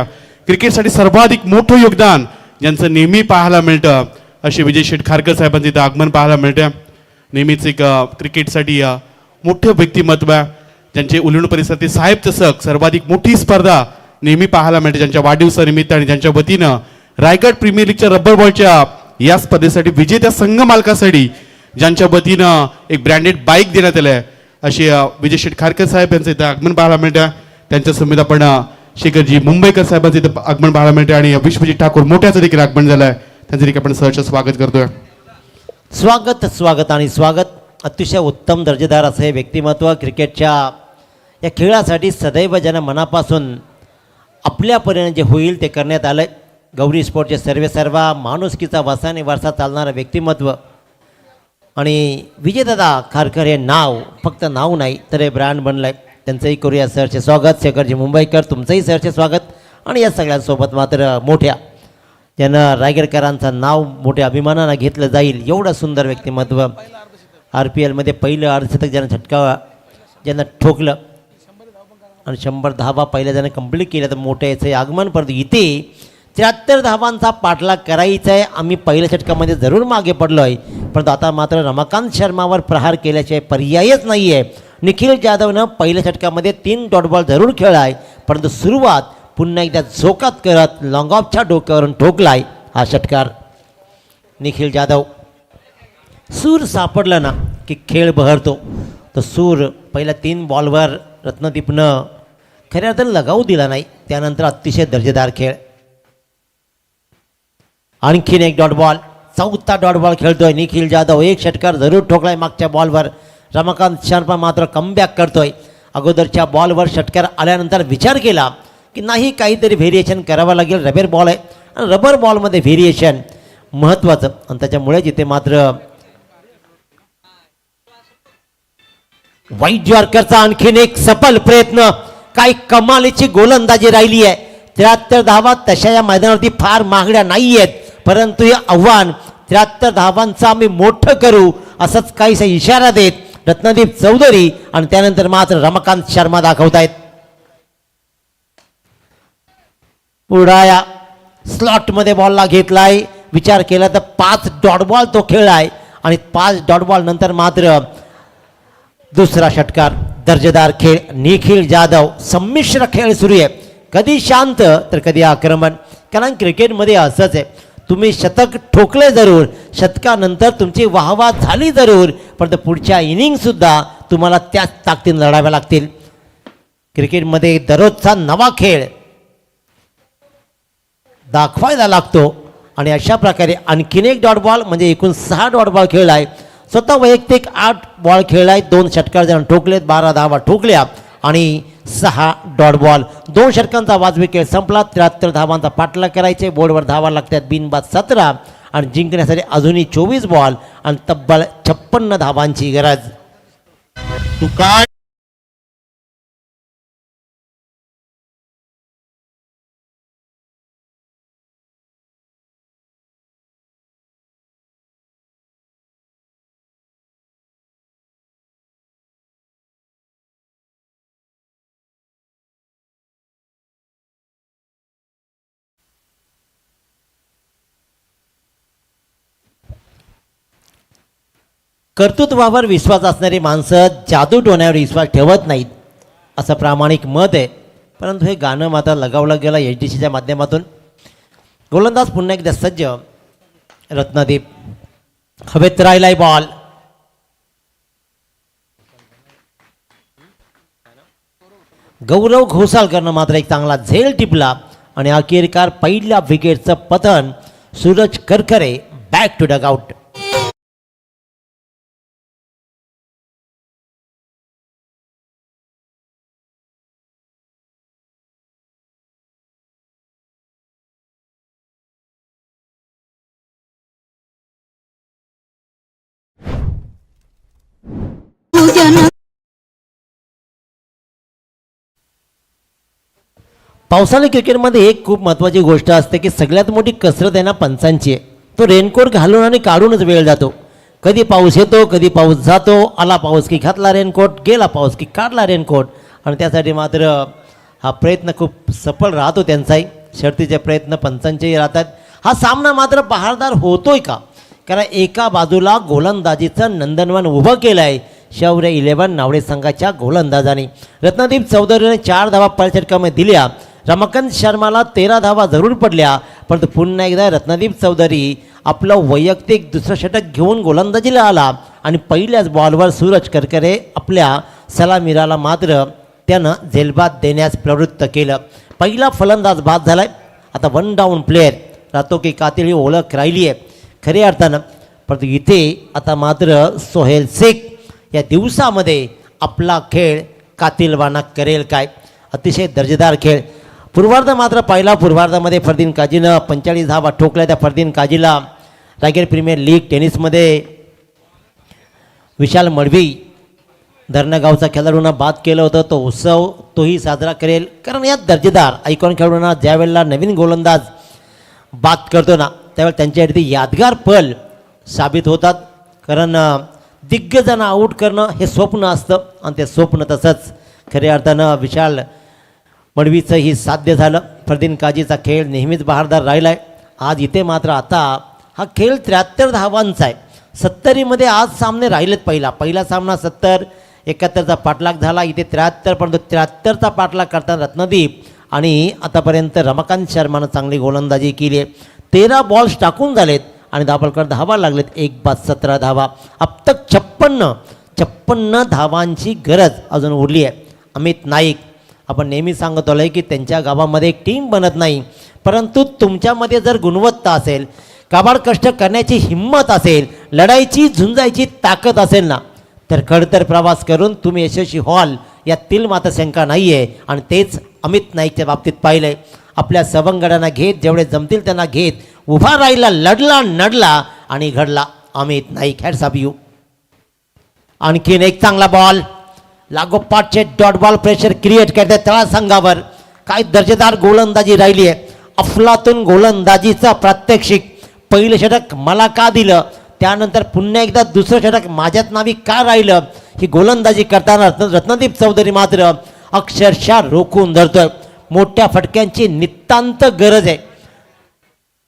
Speaker 2: क्रिकेटसाठी सर्वाधिक मोठं योगदान ज्यांचं नेहमी पाहायला मिळतं असे विजय शेठ खारकर साहेबांचे इथं आगमन पाहायला मिळतं. नेहमीच एक क्रिकेटसाठी मोठे व्यक्तिमत्व आहे. ज्यांचे उलिवून परिसरातील साहेब चषक सर्वाधिक मोठी स्पर्धा नेहमी पाहायला मिळते. ज्यांच्या वाढदिवसानिमित्त आणि ज्यांच्या वतीनं रायगड प्रीमियर लीगच्या रबर बॉलच्या या स्पर्धेसाठी विजेत्या संघ मालकासाठी ज्यांच्या वतीनं एक ब्रँडेड बाईक देण्यात आली आहे असे विजय शेठ खारकर साहेब यांचं इथं आगमन पाहायला मिळतं. त्यांच्या समेत आपण शेखरजी मुंबईकर साहेबांचं इथं आगमन पाहायला मिळते आणि विश्वजित ठाकूर मोठ्याचं देखील आगमन झालं आहे. त्यांचं देखील आपण सहर्ष स्वागत करतोय.
Speaker 1: स्वागत आणि स्वागत. अतिशय उत्तम दर्जेदार असं हे व्यक्तिमत्व क्रिकेटच्या या खेळासाठी सदैव ज्यांना मनापासून आपल्यापर्यंत जे होईल ते करण्यात आलं. गौरी स्पोर्टचे सर्व माणुसकीचा वसाने वारसा चालणारं व्यक्तिमत्व आणि विजयदादा खारकर हे नाव फक्त नाव नाही तर हे ब्रँड बनलं आहे. त्यांचंही करूया सरचे स्वागत. शेखरजी मुंबईकर तुमचंही सरचे स्वागत. आणि या सगळ्यांसोबत मात्र मोठ्या ज्यांना रायगडकरांचं नाव मोठ्या अभिमानानं घेतलं जाईल एवढं सुंदर व्यक्तिमत्व. RPLमध्ये पहिलं अर्धशतक ज्यांना ठोकलं आणि 100 धावा पहिल्या ज्याने कंप्लीट केल्या तर मोठं याचं आगमन. परंतु इथे 73 धावांचा पाठलाग करायचा आहे. आम्ही पहिल्या षटकामध्ये जरूर मागे पडलो आहे परंतु आता मात्र रमाकांत शर्मावर प्रहार केल्याशिवाय पर्यायच नाही आहे. निखिल जाधवनं पहिल्या षटकामध्ये 3 डॉट बॉल जरूर खेळला आहे परंतु सुरुवात पुन्हा एकदा झोकात करत लॉंग ऑफच्या डोक्यावरून ठोकलाय हा षटकार. निखिल जाधव सूर सापडला ना की खेळ बहरतो. तो सूर पहिल्या 3 बॉलवर रत्नदीपनं खऱ्या अर्थानं लगावू दिला नाही. त्यानंतर अतिशय दर्जेदार खेळ. आणखीन एक डॉट बॉल, चौथा डॉट बॉल खेळतोय निखिल जाधव. एक षटकार जरूर ठोकलाय मागच्या बॉलवर. रमाकांत शर्मा मात्र कमबॅक करतोय. अगोदरच्या बॉलवर षटकार आल्यानंतर विचार केला की नाही काहीतरी व्हेरिएशन करावं लागेल. रबर बॉल आहे आणि रबर बॉलमध्ये व्हेरिएशन महत्त्वाचं आणि त्याच्यामुळे जिथे मात्र वाईट यॉर्करचा आणखीन एक सफल प्रयत्न. काय कमालीची गोलंदाजी राहिली आहे. 73 धावा तशा या मैदानावरती फार मागण्या नाही आहेत, परंतु हे आव्हान 73 धावांचं आम्ही मोठं करू असंच काहीसा इशारा देत रत्नदीप चौधरी आणि त्यानंतर मात्र रमाकांत शर्मा दाखवतायत. पुढाया स्लॉटमध्ये बॉलला घेतलाय. विचार केला तर 5 डॉट बॉल तो खेळलाय आणि 5 डॉट बॉल नंतर मात्र दुसरा षटकार. दर्जेदार खेळ. निखिल जाधव. संमिश्र खेळ सुरू आहे, कधी शांत तर कधी आक्रमण. कारण क्रिकेटमध्ये असंच आहे, तुम्ही शतक ठोकले जरूर, शतकानंतर तुमची वाहवा झाली जरूर, परंतु पुढच्या इनिंगसुद्धा तुम्हाला त्याच ताकदीने लढाव्या लागतील. क्रिकेटमध्ये दररोजचा नवा खेळ दाखवायला लागतो आणि अशा प्रकारे आणखीन एक डॉट बॉल म्हणजे एकूण 6 डॉट बॉल खेळलाय. स्वतः वैयक्तिक 8 बॉल खेळलाय. 2 षटकार जण ठोकलेत, 12 धावा ठोकल्या आणि 6 डॉट बॉल. 2 षटकांचा वाजवी खेळ संपला. 73 धावांचा पाठलाग करायचे. बोर्डवर धावा लागतात बिनबाद 17 आणि जिंकण्यासाठी अजूनही 24 बॉल आणि तब्बल 56 धावांची गरज.
Speaker 2: तू काय
Speaker 1: कर्तृत्वावर विश्वास असणारी माणसं जादू टोण्यावर विश्वास ठेवत नाहीत असं प्रामाणिक मत आहे. परंतु हे गाणं मात्र लगावलं गेलं HDCच्या माध्यमातून. गोलंदाज पुन्हा एकदा सज्ज. रत्नदीप हवेत राहिलाय बॉल. गौरव घोसाळकरनं मात्र एक चांगला झेल टिपला आणि अखेरकार पहिल्या विकेटचं पतन. Suraj Karkare back to dugout. पावसाळी क्रिकेटमध्ये एक खूप महत्त्वाची गोष्ट असते की सगळ्यात मोठी कसरत आहे ना पंचांची आहे. तो रेनकोट घालून आणि काढूनच वेळ जातो. कधी पाऊस येतो, कधी पाऊस जातो. आला पाऊस की घातला रेनकोट, गेला पाऊस की काढला रेनकोट. आणि त्यासाठी मात्र हा प्रयत्न खूप सफल राहतो त्यांचाही. शर्तीचे प्रयत्न पंचांचेही राहतात. हा सामना मात्र बहारदार होतोय का? कारण एका बाजूला गोलंदाजीचं नंदनवन उभं केलं आहे शौर्य 11 नावडे संघाच्या गोलंदाजाने. रत्नदीप चौधरीने 4 धावा पहिल्या षटकामध्ये दिल्या. रमाकांत शर्माला 13 धावा जरूर पडल्या, परंतु पुन्हा एकदा रत्नदीप चौधरी आपलं वैयक्तिक दुसरं षटक घेऊन गोलंदाजीला आला आणि पहिल्याच बॉलवर सूरज करकरे आपल्या सलामीराला मात्र त्यानं झेलबाद देण्यास प्रवृत्त केलं. पहिला फलंदाज बाद झालाय. आता 1 डाऊन प्लेयर राहतो की कातील ही ओळख राहिली आहे खऱ्या अर्थानं. परंतु इथे आता मात्र सोहेल शेख या दिवसामध्ये आपला खेळ कातिलवाना करेल काय? अतिशय दर्जेदार खेळ. पूर्वार्ध मात्र पहिला पूर्वार्धामध्ये फरदीन काजीनं 45 धावा ठोकल्या. त्या फरदीन काजीला रायगड प्रीमियर लीग टेनिसमध्ये विशाल मडवी धरणगावचा खेळाडूंना बाद केलं होतं. तो उत्सव तोही साजरा करेल. कारण या दर्जेदार आयकॉन खेळाडूंना ज्यावेळेला नवीन गोलंदाज बाद करतो ना त्यावेळेला त्यांच्यासाठी यादगार पल साबित होतात. कारण दिग्गजांना आऊट करणं हे स्वप्न असतं आणि ते स्वप्न तसंच खऱ्या अर्थानं विशाल मडवीचंही साध्य झालं. फरदीन काजीचा खेळ नेहमीच बहारदार राहिला आहे. आज इथे मात्र आता हा खेळ 73 धावांचा आहे. 70मध्ये आज सामने राहिलेत. पहिला सामना 70, 71चा पाठलाग झाला. इथे 73, परंतु 73चा पाठलाग करताना रत्नदीप आणि आतापर्यंत रमाकांत शर्मानं चांगली गोलंदाजी केली आहे. 13 बॉल्स टाकून झालेत आणि दाभोलकर धावा लागलेत. 1 बाद 17 धावा. अब तक 56 धावांची गरज अजून उरली आहे. अमित नाईक आपण नेहमी सांगत आलो आहे की त्यांच्या गावामध्ये एक टीम बनत नाही, परंतु तुमच्यामध्ये जर गुणवत्ता असेल, काबाड कष्ट करण्याची हिंमत असेल, लढायची झुंजायची ताकद असेल ना, तर खडतर प्रवास करून तुम्ही यशस्वी व्हाल यातील मात्र शंका नाही आहे. आणि तेच अमित नाईकच्या बाबतीत पाहिलं आहे. आपल्या सवंगडांना घेत, जेवढे जमतील त्यांना घेत, उभा राहिला, लढला, नडला आणि घडला Amit Naik. Hats off you. आणखीन एक चांगला बॉल, लागोपाठचे डॉट बॉल प्रेशर क्रिएट करते तळा संघावर. काय दर्जेदार गोलंदाजी राहिली आहे. अफलातून गोलंदाजीचा प्रात्यक्षिक. पहिलं षटक मला का दिलं, त्यानंतर पुन्हा एकदा दुसरं षटक माझ्याच नावी का राहिलं, ही गोलंदाजी करताना रत्नदीप चौधरी मात्र अक्षरशः रोखून धरतोय. मोठ्या फटक्यांची नितांत गरज आहे.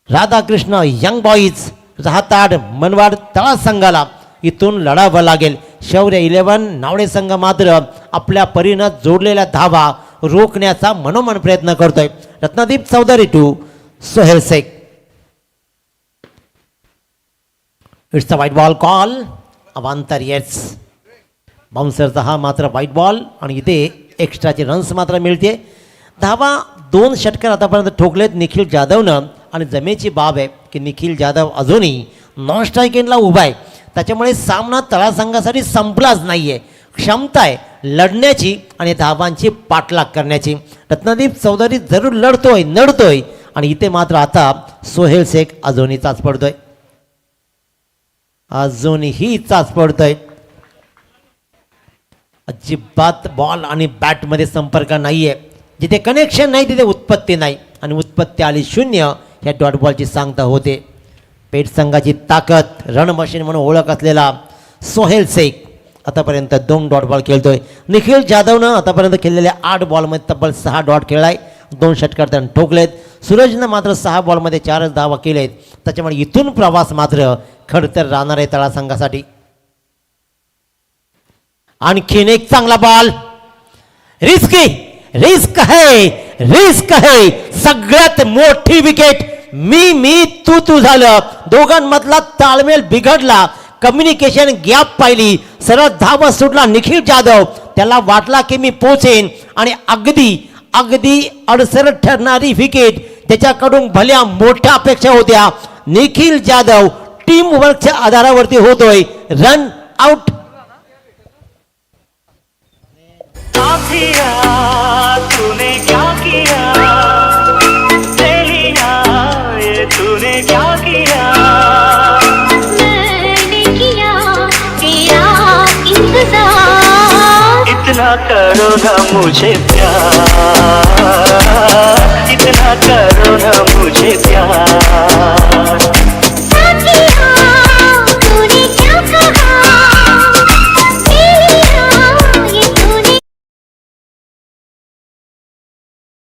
Speaker 1: राधाकृष्ण यंग बॉईज राहताड मनवाड तळा संघाला इथून लढावं लागेल. शौर्य 11 नावडे संघ मात्र आपल्या परीनं जोडलेल्या धावा रोखण्याचा मनोमन प्रयत्न करतोय. Ratnadeep Chaudhari to Sohail Shaikh. It's a wide ball call. अवांतर येस. बाउन्सरचा हा मात्र वाईट बॉल आणि इथे एक्स्ट्राचे रन्स मात्र मिळते. धावा 2 षटकार आतापर्यंत ठोकलेत निखिल जाधवनं. आणि जमेची बाब आहे की निखिल जाधव अजूनही नॉन स्ट्राईक एंडला उभा आहे. त्याच्यामुळे सामना तळासंघासाठी संपलाच नाही आहे. क्षमता आहे लढण्याची आणि धावांची पाठलाग करण्याची. रत्नदीप चौधरी जरूर लढतोय, नडतोय आणि इथे मात्र आता सोहेल शेख अजूनही चाच पडतोय. अजूनही चाच पडतोय. अजिबात बॉल आणि बॅटमध्ये संपर्क नाही आहे. जिथे कनेक्शन नाही तिथे उत्पत्ती नाही आणि उत्पत्ती आली 0. ह्या डॉट बॉलची सांगता होते. पेठ संघाची ताकद, रण मशीन म्हणून ओळख असलेला सोहेल शेख आतापर्यंत 2 डॉट बॉल खेळतोय. निखिल जाधवनं आतापर्यंत खेळलेल्या 8 बॉलमध्ये तब्बल 6 डॉट खेळलाय. 2 षटकार त्यानं ठोकलेत. सूरजनं मात्र 6 बॉलमध्ये 4च धावा केलेत. त्याच्यामुळे इथून प्रवास मात्र खडतर राहणार आहे तळा संघासाठी. आणखीन एक चांगला बॉल. रिस्क आहे. सगळ्यात मोठी विकेट. मी तू झालं. दोघांमधला ताळमेळ बिघडला. कम्युनिकेशन गॅप पाहिली. सरळ धावा सुटला निखिल जाधव. त्याला वाटला की मी पोचेन आणि अगदी अडसर ठरणारी विकेट त्याच्याकडून भल्या मोठ्या अपेक्षा होत्या. निखिल जाधव टीम वर्कच्या आधारावरती होतोय रन आउट.
Speaker 5: तूने क्या किया तेलिया, ये तूने क्या किया.
Speaker 6: मैंने किया तेरा इंतजार.
Speaker 5: इतना करो ना मुझे प्यार, इतना करो ना मुझे प्यार.
Speaker 6: साथिया तूने क्या कहा, तेलिया ये तूने.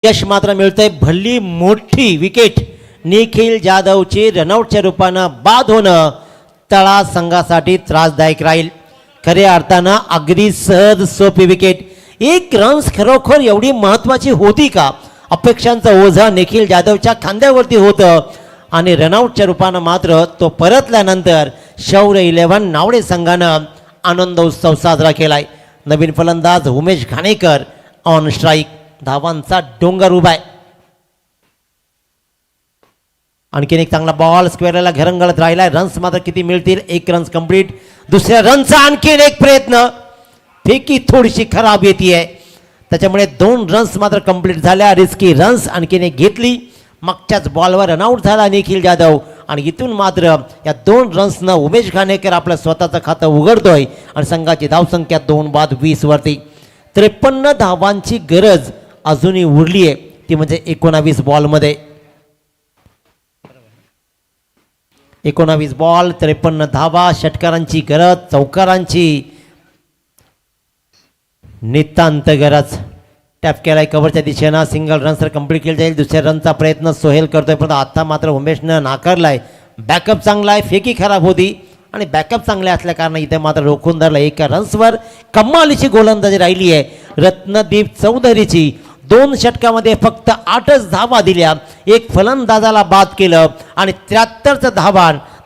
Speaker 1: यश मात्र मिळतंय. भल्ली मोठी विकेट. निखिल जाधवची रनआउटच्या रूपानं बाद होणं तळा संघासाठी त्रासदायक राहील. खऱ्या अर्थानं अगदी सहज सोपी विकेट. 1 रन्स खरोखर एवढी महत्त्वाची होती का. अपेक्षांचं ओझं निखिल जाधवच्या खांद्यावरती होतं आणि रनआउटच्या रूपानं मात्र तो परतल्यानंतर शौर्य 11 नावडे संघानं आनंदोत्सव साजरा केलाय. नवीन फलंदाज उमेश घाणेकर ऑन स्ट्राईक. धावांचा डोंगर उभा आहे. आणखीन एक चांगला बॉल स्क्वेअरला घरंगळत राहिलाय. रन्स मात्र किती मिळतील. 1 रन्स कंप्लीट. दुसऱ्या रनचा आणखीन एक प्रयत्न. फेकी थोडीशी खराब येते. त्याच्यामुळे 2 रन्स मात्र कंप्लीट झाल्या. रिस्की रन्स आणखीन एक घेतली. मागच्याच बॉलवर रनआउट झाला निखिल जाधव आणि इथून मात्र या 2 रन्सनं उमेश घाणेकर आपलं स्वतःचं खातं उघडतोय आणि संघाची धावसंख्या 2 बाद 20 वरती. 53 धावांची गरज अजूनही उरली आहे. ती म्हणजे 19 बॉलमध्ये. 19 बॉल 53 धावा. षटकारांची गरज, चौकारांची नितांत गरज. टॅप केलाय कव्हरच्या दिशेनं. सिंगल रन तर कंप्लीट केलं जाईल. दुसऱ्या रनचा प्रयत्न सोहेल करतोय पण आता मात्र उमेशनं नाकारलाय. बॅकअप चांगला आहे. फेकी खराब होती आणि बॅकअप चांगले असल्या कारण इथे मात्र रोखून धरला. 1 रन्सवर कमालीची गोलंदाजी राहिली आहे रत्नदीप चौधरीची. 2 षटकामध्ये फक्त 8च धावा दिल्या. 1 फलंदाजाला बाद केलं आणि 73चं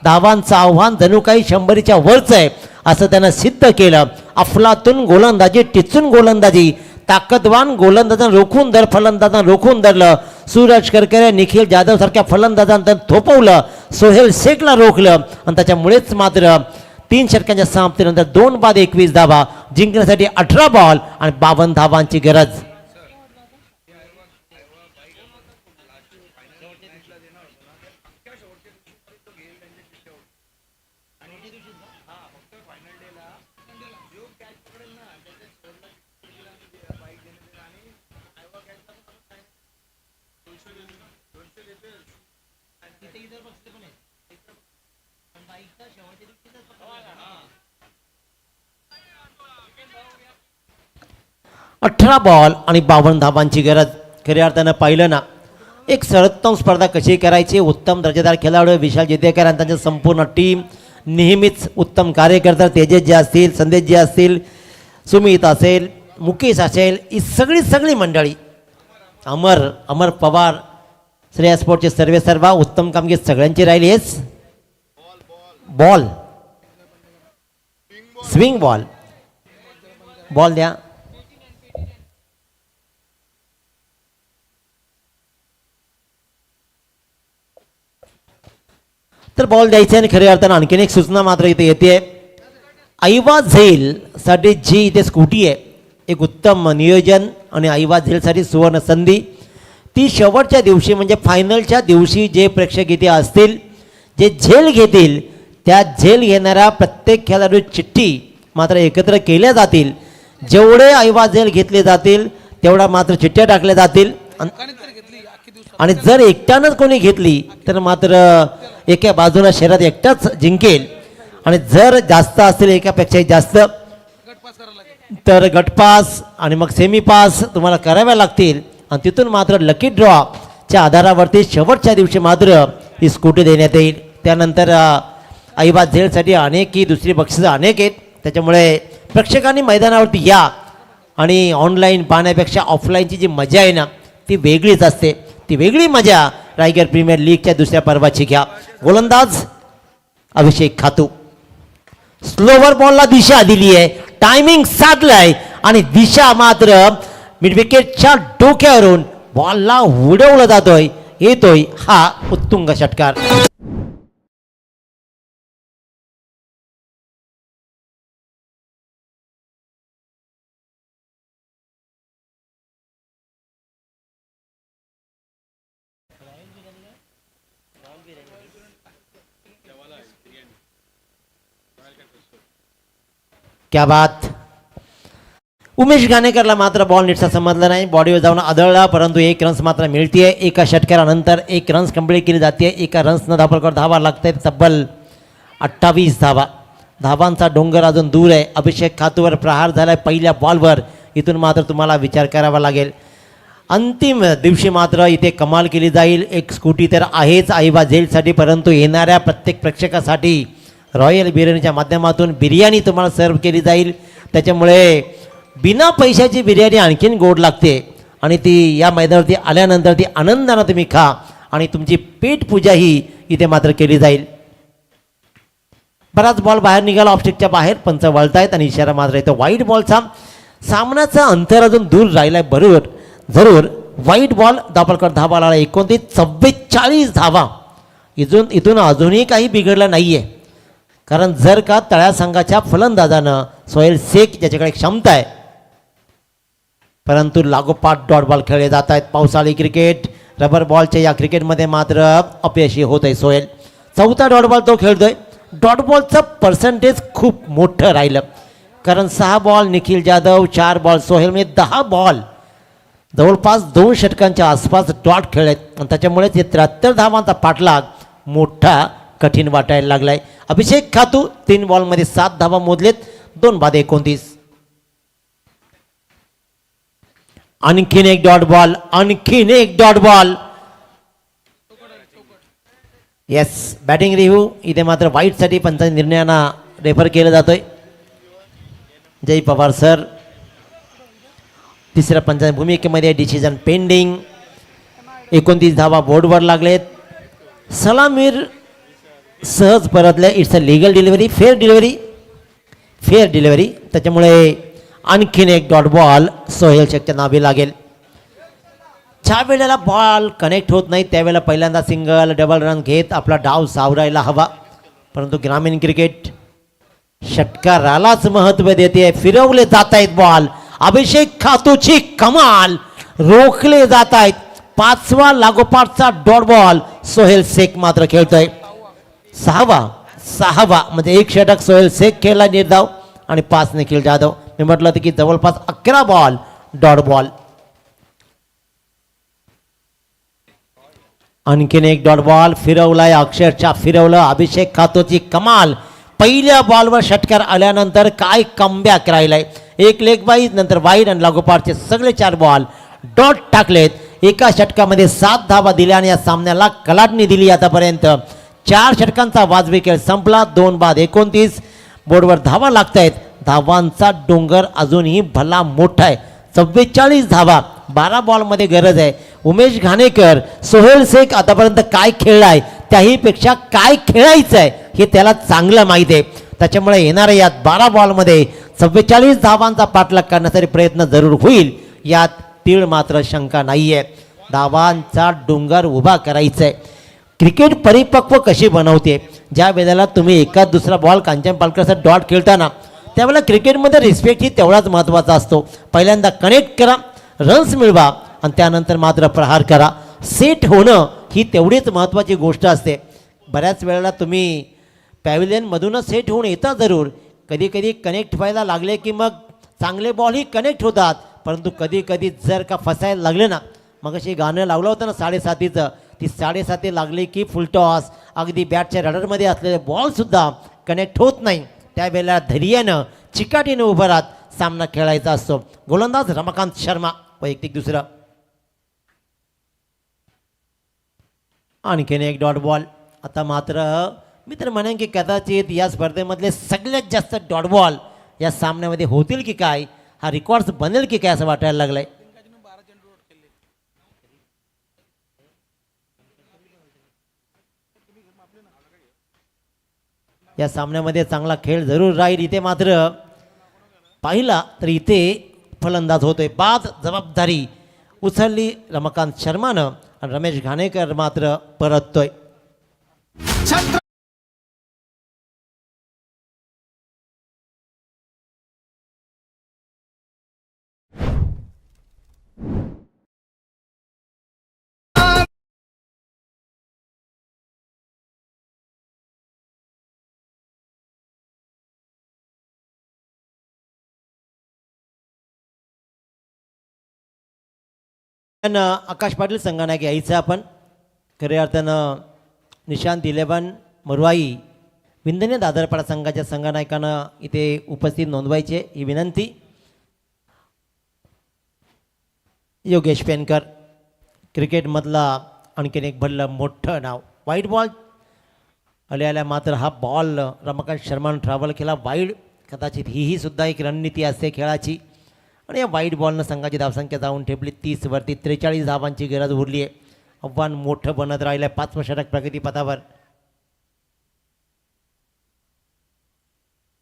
Speaker 1: धावांचं आव्हान जणू काही 100च्या वरचं आहे असं त्यानं सिद्ध केलं. अफलातून गोलंदाजी, टिचून गोलंदाजी ताकदवान गोलंदाजांना रोखून धर, फलंदाजांना रोखून धरलं. सूरज करकरे, निखिल जाधव सारख्या फलंदाजांना थोपवलं. सोहेल शेखला रोखलं आणि त्याच्यामुळेच मात्र 3 षटकांच्या समाप्तीनंतर 2 बाद 21 धावा जिंकण्यासाठी 18 बॉल आणि 52 धावांची गरज. अठरा बॉल आणि 52 धावांची गरज. खऱ्या अर्थानं पाहिलं ना, एक सर्वोत्तम स्पर्धा कशी करायची, उत्तम दर्जेदार खेळाडू विशाल जितेकर आणि त्यांची संपूर्ण टीम नेहमीच उत्तम कार्य करतात. तेजस जे असतील, संदेश जे असतील, सुमित असेल, मुकेश असेल, ही सगळी मंडळी, अमर पवार, श्रेया स्पोर्टचे सर्वेसर्वा, उत्तम कामगिरी सगळ्यांची राहिली आहेच. बॉल स्विंग बॉल द्या. तर बॉल द्यायचे आणि खऱ्या अर्थानं आणखीन एक सूचना मात्र इथे येते. ऐवा झेलसाठी जी इथे स्कूटी आहे, एक उत्तम नियोजन आणि ऐवा झेलसाठी सुवर्ण संधी. ती शेवटच्या दिवशी म्हणजे फायनलच्या दिवशी जे प्रेक्षक इथे असतील, जे झेल घेतील, त्या झेल घेणाऱ्या प्रत्येक खेळाडू चिठ्ठी मात्र एकत्र केल्या जातील. जेवढे ऐवा झेल घेतले जातील तेवढा मात्र चिठ्ठ्या टाकल्या जातील. आणि जर एकट्यानंच कोणी घेतली तर मात्र एका बाजूला शर्यत एकटाच जिंकेल. आणि जर जास्त असतील, एकापेक्षा जास्त, तर गटपास आणि मग सेमी पास तुम्हाला कराव्या लागतील. आणि तिथून मात्र लकी ड्रॉच्या आधारावरती शेवटच्या दिवशी मात्र ही स्कूटी देण्यात येईल. त्यानंतर ऐबाद झेलसाठी अनेक ही दुसरी बक्षिसं अनेक आहेत. त्याच्यामुळे प्रेक्षकांनी मैदानावरती या आणि ऑनलाईन पाहण्यापेक्षा ऑफलाईनची जी मजा आहे ना, ती वेगळीच असते. ती वेगळी मजा रायगड प्रीमियर लीगच्या दुसऱ्या पर्वाची घ्या. गोलंदाज अभिषेक खातू, स्लोवर बॉलला दिशा दिली आहे, टायमिंग साधलाय आणि दिशा मात्र मिडविकेटच्या डोक्यावरून बॉलला उडवला जातोय. येतोय हा उत्तुंग षटकार. क्या बात. उमेश घाणेकरला मात्र बॉल नीटसा समजला नाही, बॉडीवर जाऊन आदळला, परंतु 1 रन्स मात्र मिळतीये. एका षटकारानंतर 1 रन्स कंप्लीट केली जाते. एका रन्सनं धावपळकर धावा लागते, तब्बल 28 धावा. धावांचा डोंगर अजून दूर आहे. अभिषेक खातूवर प्रहार झालाय पहिल्या बॉलवर. इथून मात्र तुम्हाला विचार करावा लागेल. अंतिम दिवशी मात्र इथे कमाल केली जाईल. एक स्कूटी तर आहेच ऐबाद झेलसाठी, परंतु येणाऱ्या प्रत्येक प्रेक्षकासाठी रॉयल बिर्याणीच्या माध्यमातून बिर्याणी तुम्हाला सर्व केली जाईल. त्याच्यामुळे बिना पैशाची बिर्याणी आणखीन गोड लागते आणि ती या मैदानावरती आल्यानंतर ती आनंदानं तुम्ही खा आणि तुमची पेटपूजाही इथे मात्र केली जाईल. बराच बॉल बाहेर निघाला, ऑफस्टिकच्या बाहेर. पंच वळतायत आणि इशारा मात्र येतो वाईट बॉलचा. सामन्याचा अंतर अजून दूर राहिलाय बरोबर जरूर. वाईट बॉल दापलकर धावा लागला. 29-44 धावा. इथून अजूनही काही बिघडलं नाहीये. कारण जर का तळ्या संघाच्या फलंदाजानं सोहेल शेख ज्याच्याकडे क्षमता आहे, परंतु लागोपाठ डॉट बॉल खेळले जात आहेत. पावसाळी क्रिकेट, रबर बॉलच्या या क्रिकेटमध्ये मात्र अपयशी होत आहे सोहेल. 4था डॉट बॉल तो खेळतोय. डॉट बॉलचं पर्सेंटेज खूप मोठं राहिलं, कारण 6 बॉल निखिल जाधव, 4 बॉल सोहेल, म्हणजे 10 बॉल जवळपास 2 षटकांच्या आसपास डॉट खेळलेत. आणि त्याच्यामुळे ते 73 धावांचा पाठलाग मोठा कठीण वाटायला लागलाय. अभिषेक खातू 3 बॉलमध्ये 7 धावा मोजलेत. 2 बाद 29. आणखीन एक dot ball. Yes, batting review इथे मात्र वाईटसाठी पंचांनी निर्णयांना रेफर केलं जातोय. जय पवार सर. तिसऱ्या पंचांच्या भूमिकेमध्ये डिसिजन पेंडिंग. 29 धावा बोर्डवर लागलेत. सलामीर सहज परतले. It's a legal delivery, fair delivery. त्याच्यामुळे आणखीन एक डॉट बॉल सोहेल शेखच्या नावे लागेल. ज्या वेळेला बॉल कनेक्ट होत नाही त्यावेळेला पहिल्यांदा सिंगल डबल रन घेत आपला डाव सावरायला हवा. परंतु ग्रामीण क्रिकेट षटकारालाच महत्त्व देते. फिरवले जात आहेत बॉल. अभिषेक खातूची कमाल. रोखले जात आहेत. 5वा लागोपाठचा डॉट बॉल सोहेल शेख मात्र खेळतोय. 6वा म्हणजे एक षटक सोहेल शेख खेळला निर्धाव आणि 5 निखिल जाधव. मी म्हटलं होतं की जवळपास 11 बॉल डॉट बॉल. आणखीन एक डॉट बॉल फिरवलाय. अक्षरशः फिरवलं. अभिषेक खातोची कमाल. पहिल्या बॉलवर षटकार आल्यानंतर काय कमबॅक राहिलाय. एक लेग वाईज नंतर वाईड आणि लागोपाठचे सगळे 4 बॉल डॉट टाकलेत. एका षटकामध्ये 7 धावा दिल्या आणि या सामन्याला कलाटणी दिली. आतापर्यंत 4 षटकांचा वाजवी खेळ संपला. 2 बाद 29 बोर्डवर धावा लागत आहेत. धावांचा डोंगर अजूनही भला मोठा आहे. 44 धावा 12 बॉलमध्ये गरज आहे. उमेश घाणेकर सोहेल शेख आतापर्यंत काय खेळलाय त्याही पेक्षा काय खेळायचं आहे हे त्याला चांगलं माहीत आहे. त्याच्यामुळे येणाऱ्या यात 12 बॉलमध्ये 44 धावांचा पाठलाग करण्यासाठी प्रयत्न जरूर होईल. यात तीळ मात्र शंका नाही आहे. धावांचा डोंगर उभा करायचा आहे. क्रिकेट परिपक्व कशी बनवते. ज्या वेळेला तुम्ही एकाच दुसरा बॉल कांचन पालकरचा डॉट खेळताना त्यावेळेला क्रिकेटमध्ये रिस्पेक्ट ही तेवढाच महत्त्वाचा असतो. पहिल्यांदा कनेक्ट करा, रन्स मिळवा आणि त्यानंतर मात्र प्रहार करा. सेट होणं ही तेवढीच महत्त्वाची गोष्ट असते. बऱ्याच वेळेला तुम्ही पॅव्हिलियनमधूनच सेट होऊन येता जरूर. कधी कधी कनेक्ट व्हायला लागले की मग चांगले बॉलही कनेक्ट होतात. परंतु कधी कधी जर का फसायला लागले ना, मग अशी गाणं लावलं होतं ना 7.5चं, ती 7.5 लागली की फुलटॉस. अगदी बॅटच्या रडरमध्ये असलेले बॉलसुद्धा कनेक्ट होत नाही. त्यावेळेला धैर्यानं चिकाटीनं उभं राहत सामना खेळायचा असतो. गोलंदाज रमाकांत शर्मा वैयक्तिक दुसरं. आणखीन एक डॉट बॉल. आता मात्र मी तर म्हणेन की कदाचित या स्पर्धेमधले सगळ्यात जास्त डॉट बॉल या सामन्यामध्ये होतील की काय, हा रेकॉर्ड बनेल की काय असं वाटायला लागलंय. या सामन्यामध्ये चांगला खेळ जरूर राहील. इथे मात्र पाहिला तर इथे फलंदाज होतोय. बाद जबाबदारी उचलली रमाकांत शर्मानं आणि रमेश घाणेकर मात्र परततोय. आकाश पाटील संघानायक यायचं आपण खऱ्या अर्थानं निशांत 11 मरुवाई विंधने दादरपाडा संघाच्या संघनायकानं इथे उपस्थित नोंदवायचे ही विनंती. योगेश पेनकर क्रिकेटमधला आणखीन एक भरलं मोठं नाव. वाईट बॉल आल्या मात्र हा बॉल रमाकांत शर्मानं ट्रॅव्हल केला वाईड. कदाचित ही सुद्धा एक रणनीती असते खेळाची. आणि या वाईट बॉलनं संघाची धावसंख्या जाऊन ठेपली 30 वरती. 43 धावांची गरज उरली आहे. आव्हान मोठं बनत राहिलं आहे 5 षटक प्रगतीपथावर.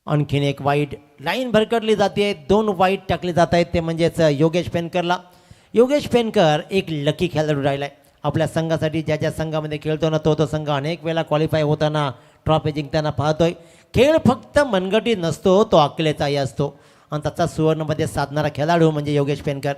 Speaker 1: आणखीन एक वाईट लाईन भरकटली जाते. 2 वाईट टाकले जात आहेत ते म्हणजेच योगेश पेनकरला. योगेश पेनकर एक लकी खेळाडू राहिला आहे आपल्या संघासाठी. ज्या ज्या संघामध्ये खेळतो ना तो संघ अनेक वेळा क्वालिफाय होताना ट्रॉफी जिंकताना पाहतोय. खेळ फक्त मनगटी नसतो, तो अकलेचाही असतो आणि त्याचा सुवर्णमध्ये साधणारा खेळाडू म्हणजे योगेश पेनकर.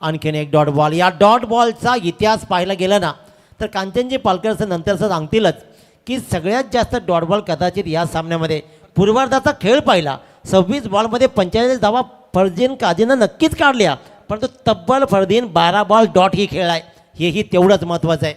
Speaker 1: आणखीन एक डॉट बॉल. या डॉट बॉलचा इतिहास पाहायला गेला ना तर कांचनजी पालकरचं नंतरचं सांगतीलच की सगळ्यात जास्त डॉट बॉल कदाचित या सामन्यामध्ये पूर्वार्धाचा खेळ पाहिला. 26 बॉलमध्ये 45 धावा फरदीन काझीनं नक्कीच काढल्या. परंतु तब्बल फरदीन 12 बॉल डॉट ही खेळलाय. हेही तेवढंच महत्त्वाचं आहे.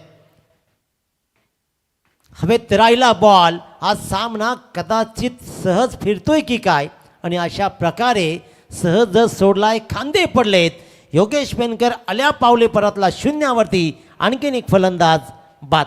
Speaker 1: हवेत राहिला बॉल. हा सामना कदाचित सहज फिरतोय की काय आणि अशा प्रकारे सहज सोडलाय. खांदे पडलेत. योगेश पेनकर आल्या पावले परतला शून्यावरती. आणखीन एक फलंदाज बाद.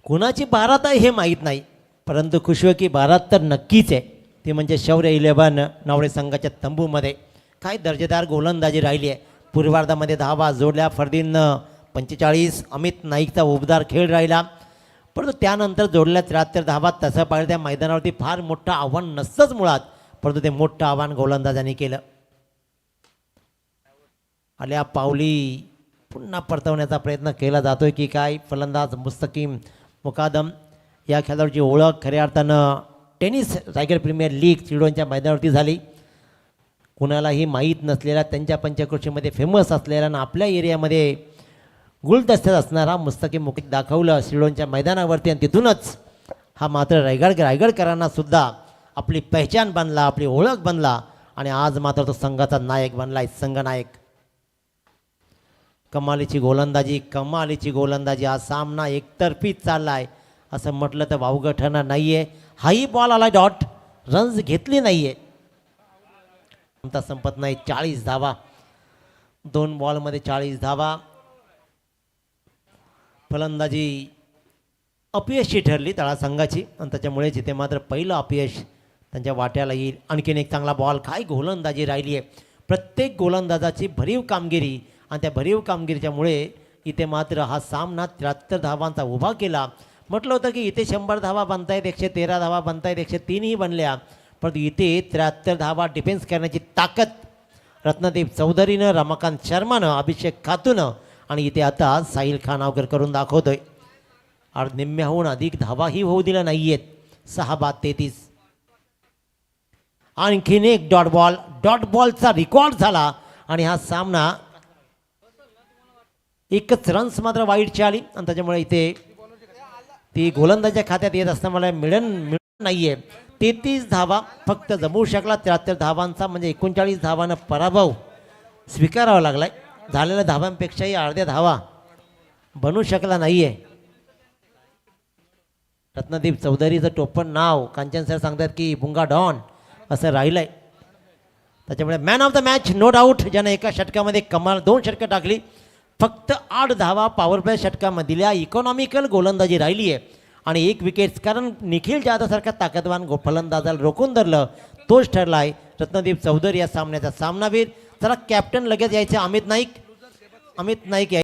Speaker 1: कुणाची बारात आहे हे माहीत नाही, परंतु खुशी की बारात तर नक्कीच आहे. ती म्हणजे शौर्य 11 नावडे संघाच्या तंबूमध्ये काय दर्जेदार गोलंदाजी राहिली आहे. पूर्वार्धामध्ये धावा जोडल्या फरदीन 45, अमित नाईकचा उबदार खेळ राहिला, परंतु त्यानंतर जोडल्या 73 धावा. तसं पाहिलं त्या मैदानावरती फार मोठं आव्हान नसतंच मुळात, परंतु ते मोठं आव्हान गोलंदाजांनी केलं. आल्या पावली पुन्हा परतवण्याचा प्रयत्न केला जातोय की काय. फलंदाज मुस्तकीम मुकादम या खेळाडूची ओळख खऱ्या अर्थानं टेनिस रायगड प्रीमियर लीग चिडोनच्या मैदानावरती झाली. कुणालाही माहीत नसलेला, त्यांच्या पंचक्रोशीमध्ये फेमस असलेला आणि आपल्या एरियामध्ये गुलदस्त्यात असणारा मुस्तकीम मुकीत दाखवलं शिडोनच्या मैदानावरती, आणि तिथूनच हा मात्र रायगडकरांना सुद्धा आपली पहिचान बनला, आपली ओळख बनला, आणि आज मात्र तो संघाचा नायक बनला आहे, संघनायक. कमालीची गोलंदाजी. हा सामना एकतर्फीच चालला आहे असं म्हटलं तर वावगं ठरणार नाही आहे. हाही बॉल आला डॉट, रन्स घेतली नाही आहे. संपत नाही. 40 धावा, 2 बॉलमध्ये 40 धावा. फलंदाजी अपयशी ठरली तळा संघाची, आणि त्याच्यामुळे जिथे मात्र पहिलं अपयश त्यांच्या वाट्याला येईल. आणखीन एक चांगला बॉल. काय गोलंदाजी राहिली आहे. प्रत्येक गोलंदाजाची भरीव कामगिरी, आणि त्या भरीव कामगिरीच्यामुळे इथे मात्र हा सामना 73 धावांचा उभा केला. म्हटलं होतं की इथे 100 धावा बनतायत, 113 धावा बनतायत, 103ही बनल्या, परंतु इथे 73 धावा डिफेन्स करण्याची ताकद रत्नदीप चौधरीनं, रमाकांत शर्मानं, अभिषेक खातूनं, आणि इथे आता साहिल खानावकर करून दाखवतोय. आणि निम्म्याहून अधिक धावाही होऊ दिल्या नाही आहेत. 6-33. आणखीन एक डॉट बॉलचा रेकॉर्ड झाला, आणि हा सामना एकच रन्स मात्र वाईटची आली, आणि त्याच्यामुळे इथे ती गोलंदाजाच्या खात्यात येत असताना मिळत नाही आहे. 33 धावा फक्त जमवू शकला. 73 धावांचा म्हणजे 39 धावांना पराभव स्वीकारावा लागलाय. झालेल्या धावांपेक्षाही अर्ध्या धावा बनू शकला नाही आहे. रत्नदीप चौधरीचं टोपण नाव कांचन सर सांगतात की बुंगा डॉन असं राहिलं आहे. त्याच्यामुळे man of the match no doubt, ज्यानं एका षटकामध्ये कमाल 2 षटकं टाकली, फक्त 8 धावा पॉवर प्ले षटकामध्ये दिल्या. इकॉनॉमिकल गोलंदाजी राहिली आहे, आणि 1 विकेट्स, कारण निखिल जाधवसारखा ताकदवान फलंदाजाला रोखून धरलं, तोच ठरला आहे रत्नदीप चौधरी या सामन्याचा सामनावीर. चला कॅप्टन लगेच यायचे अमित नाईक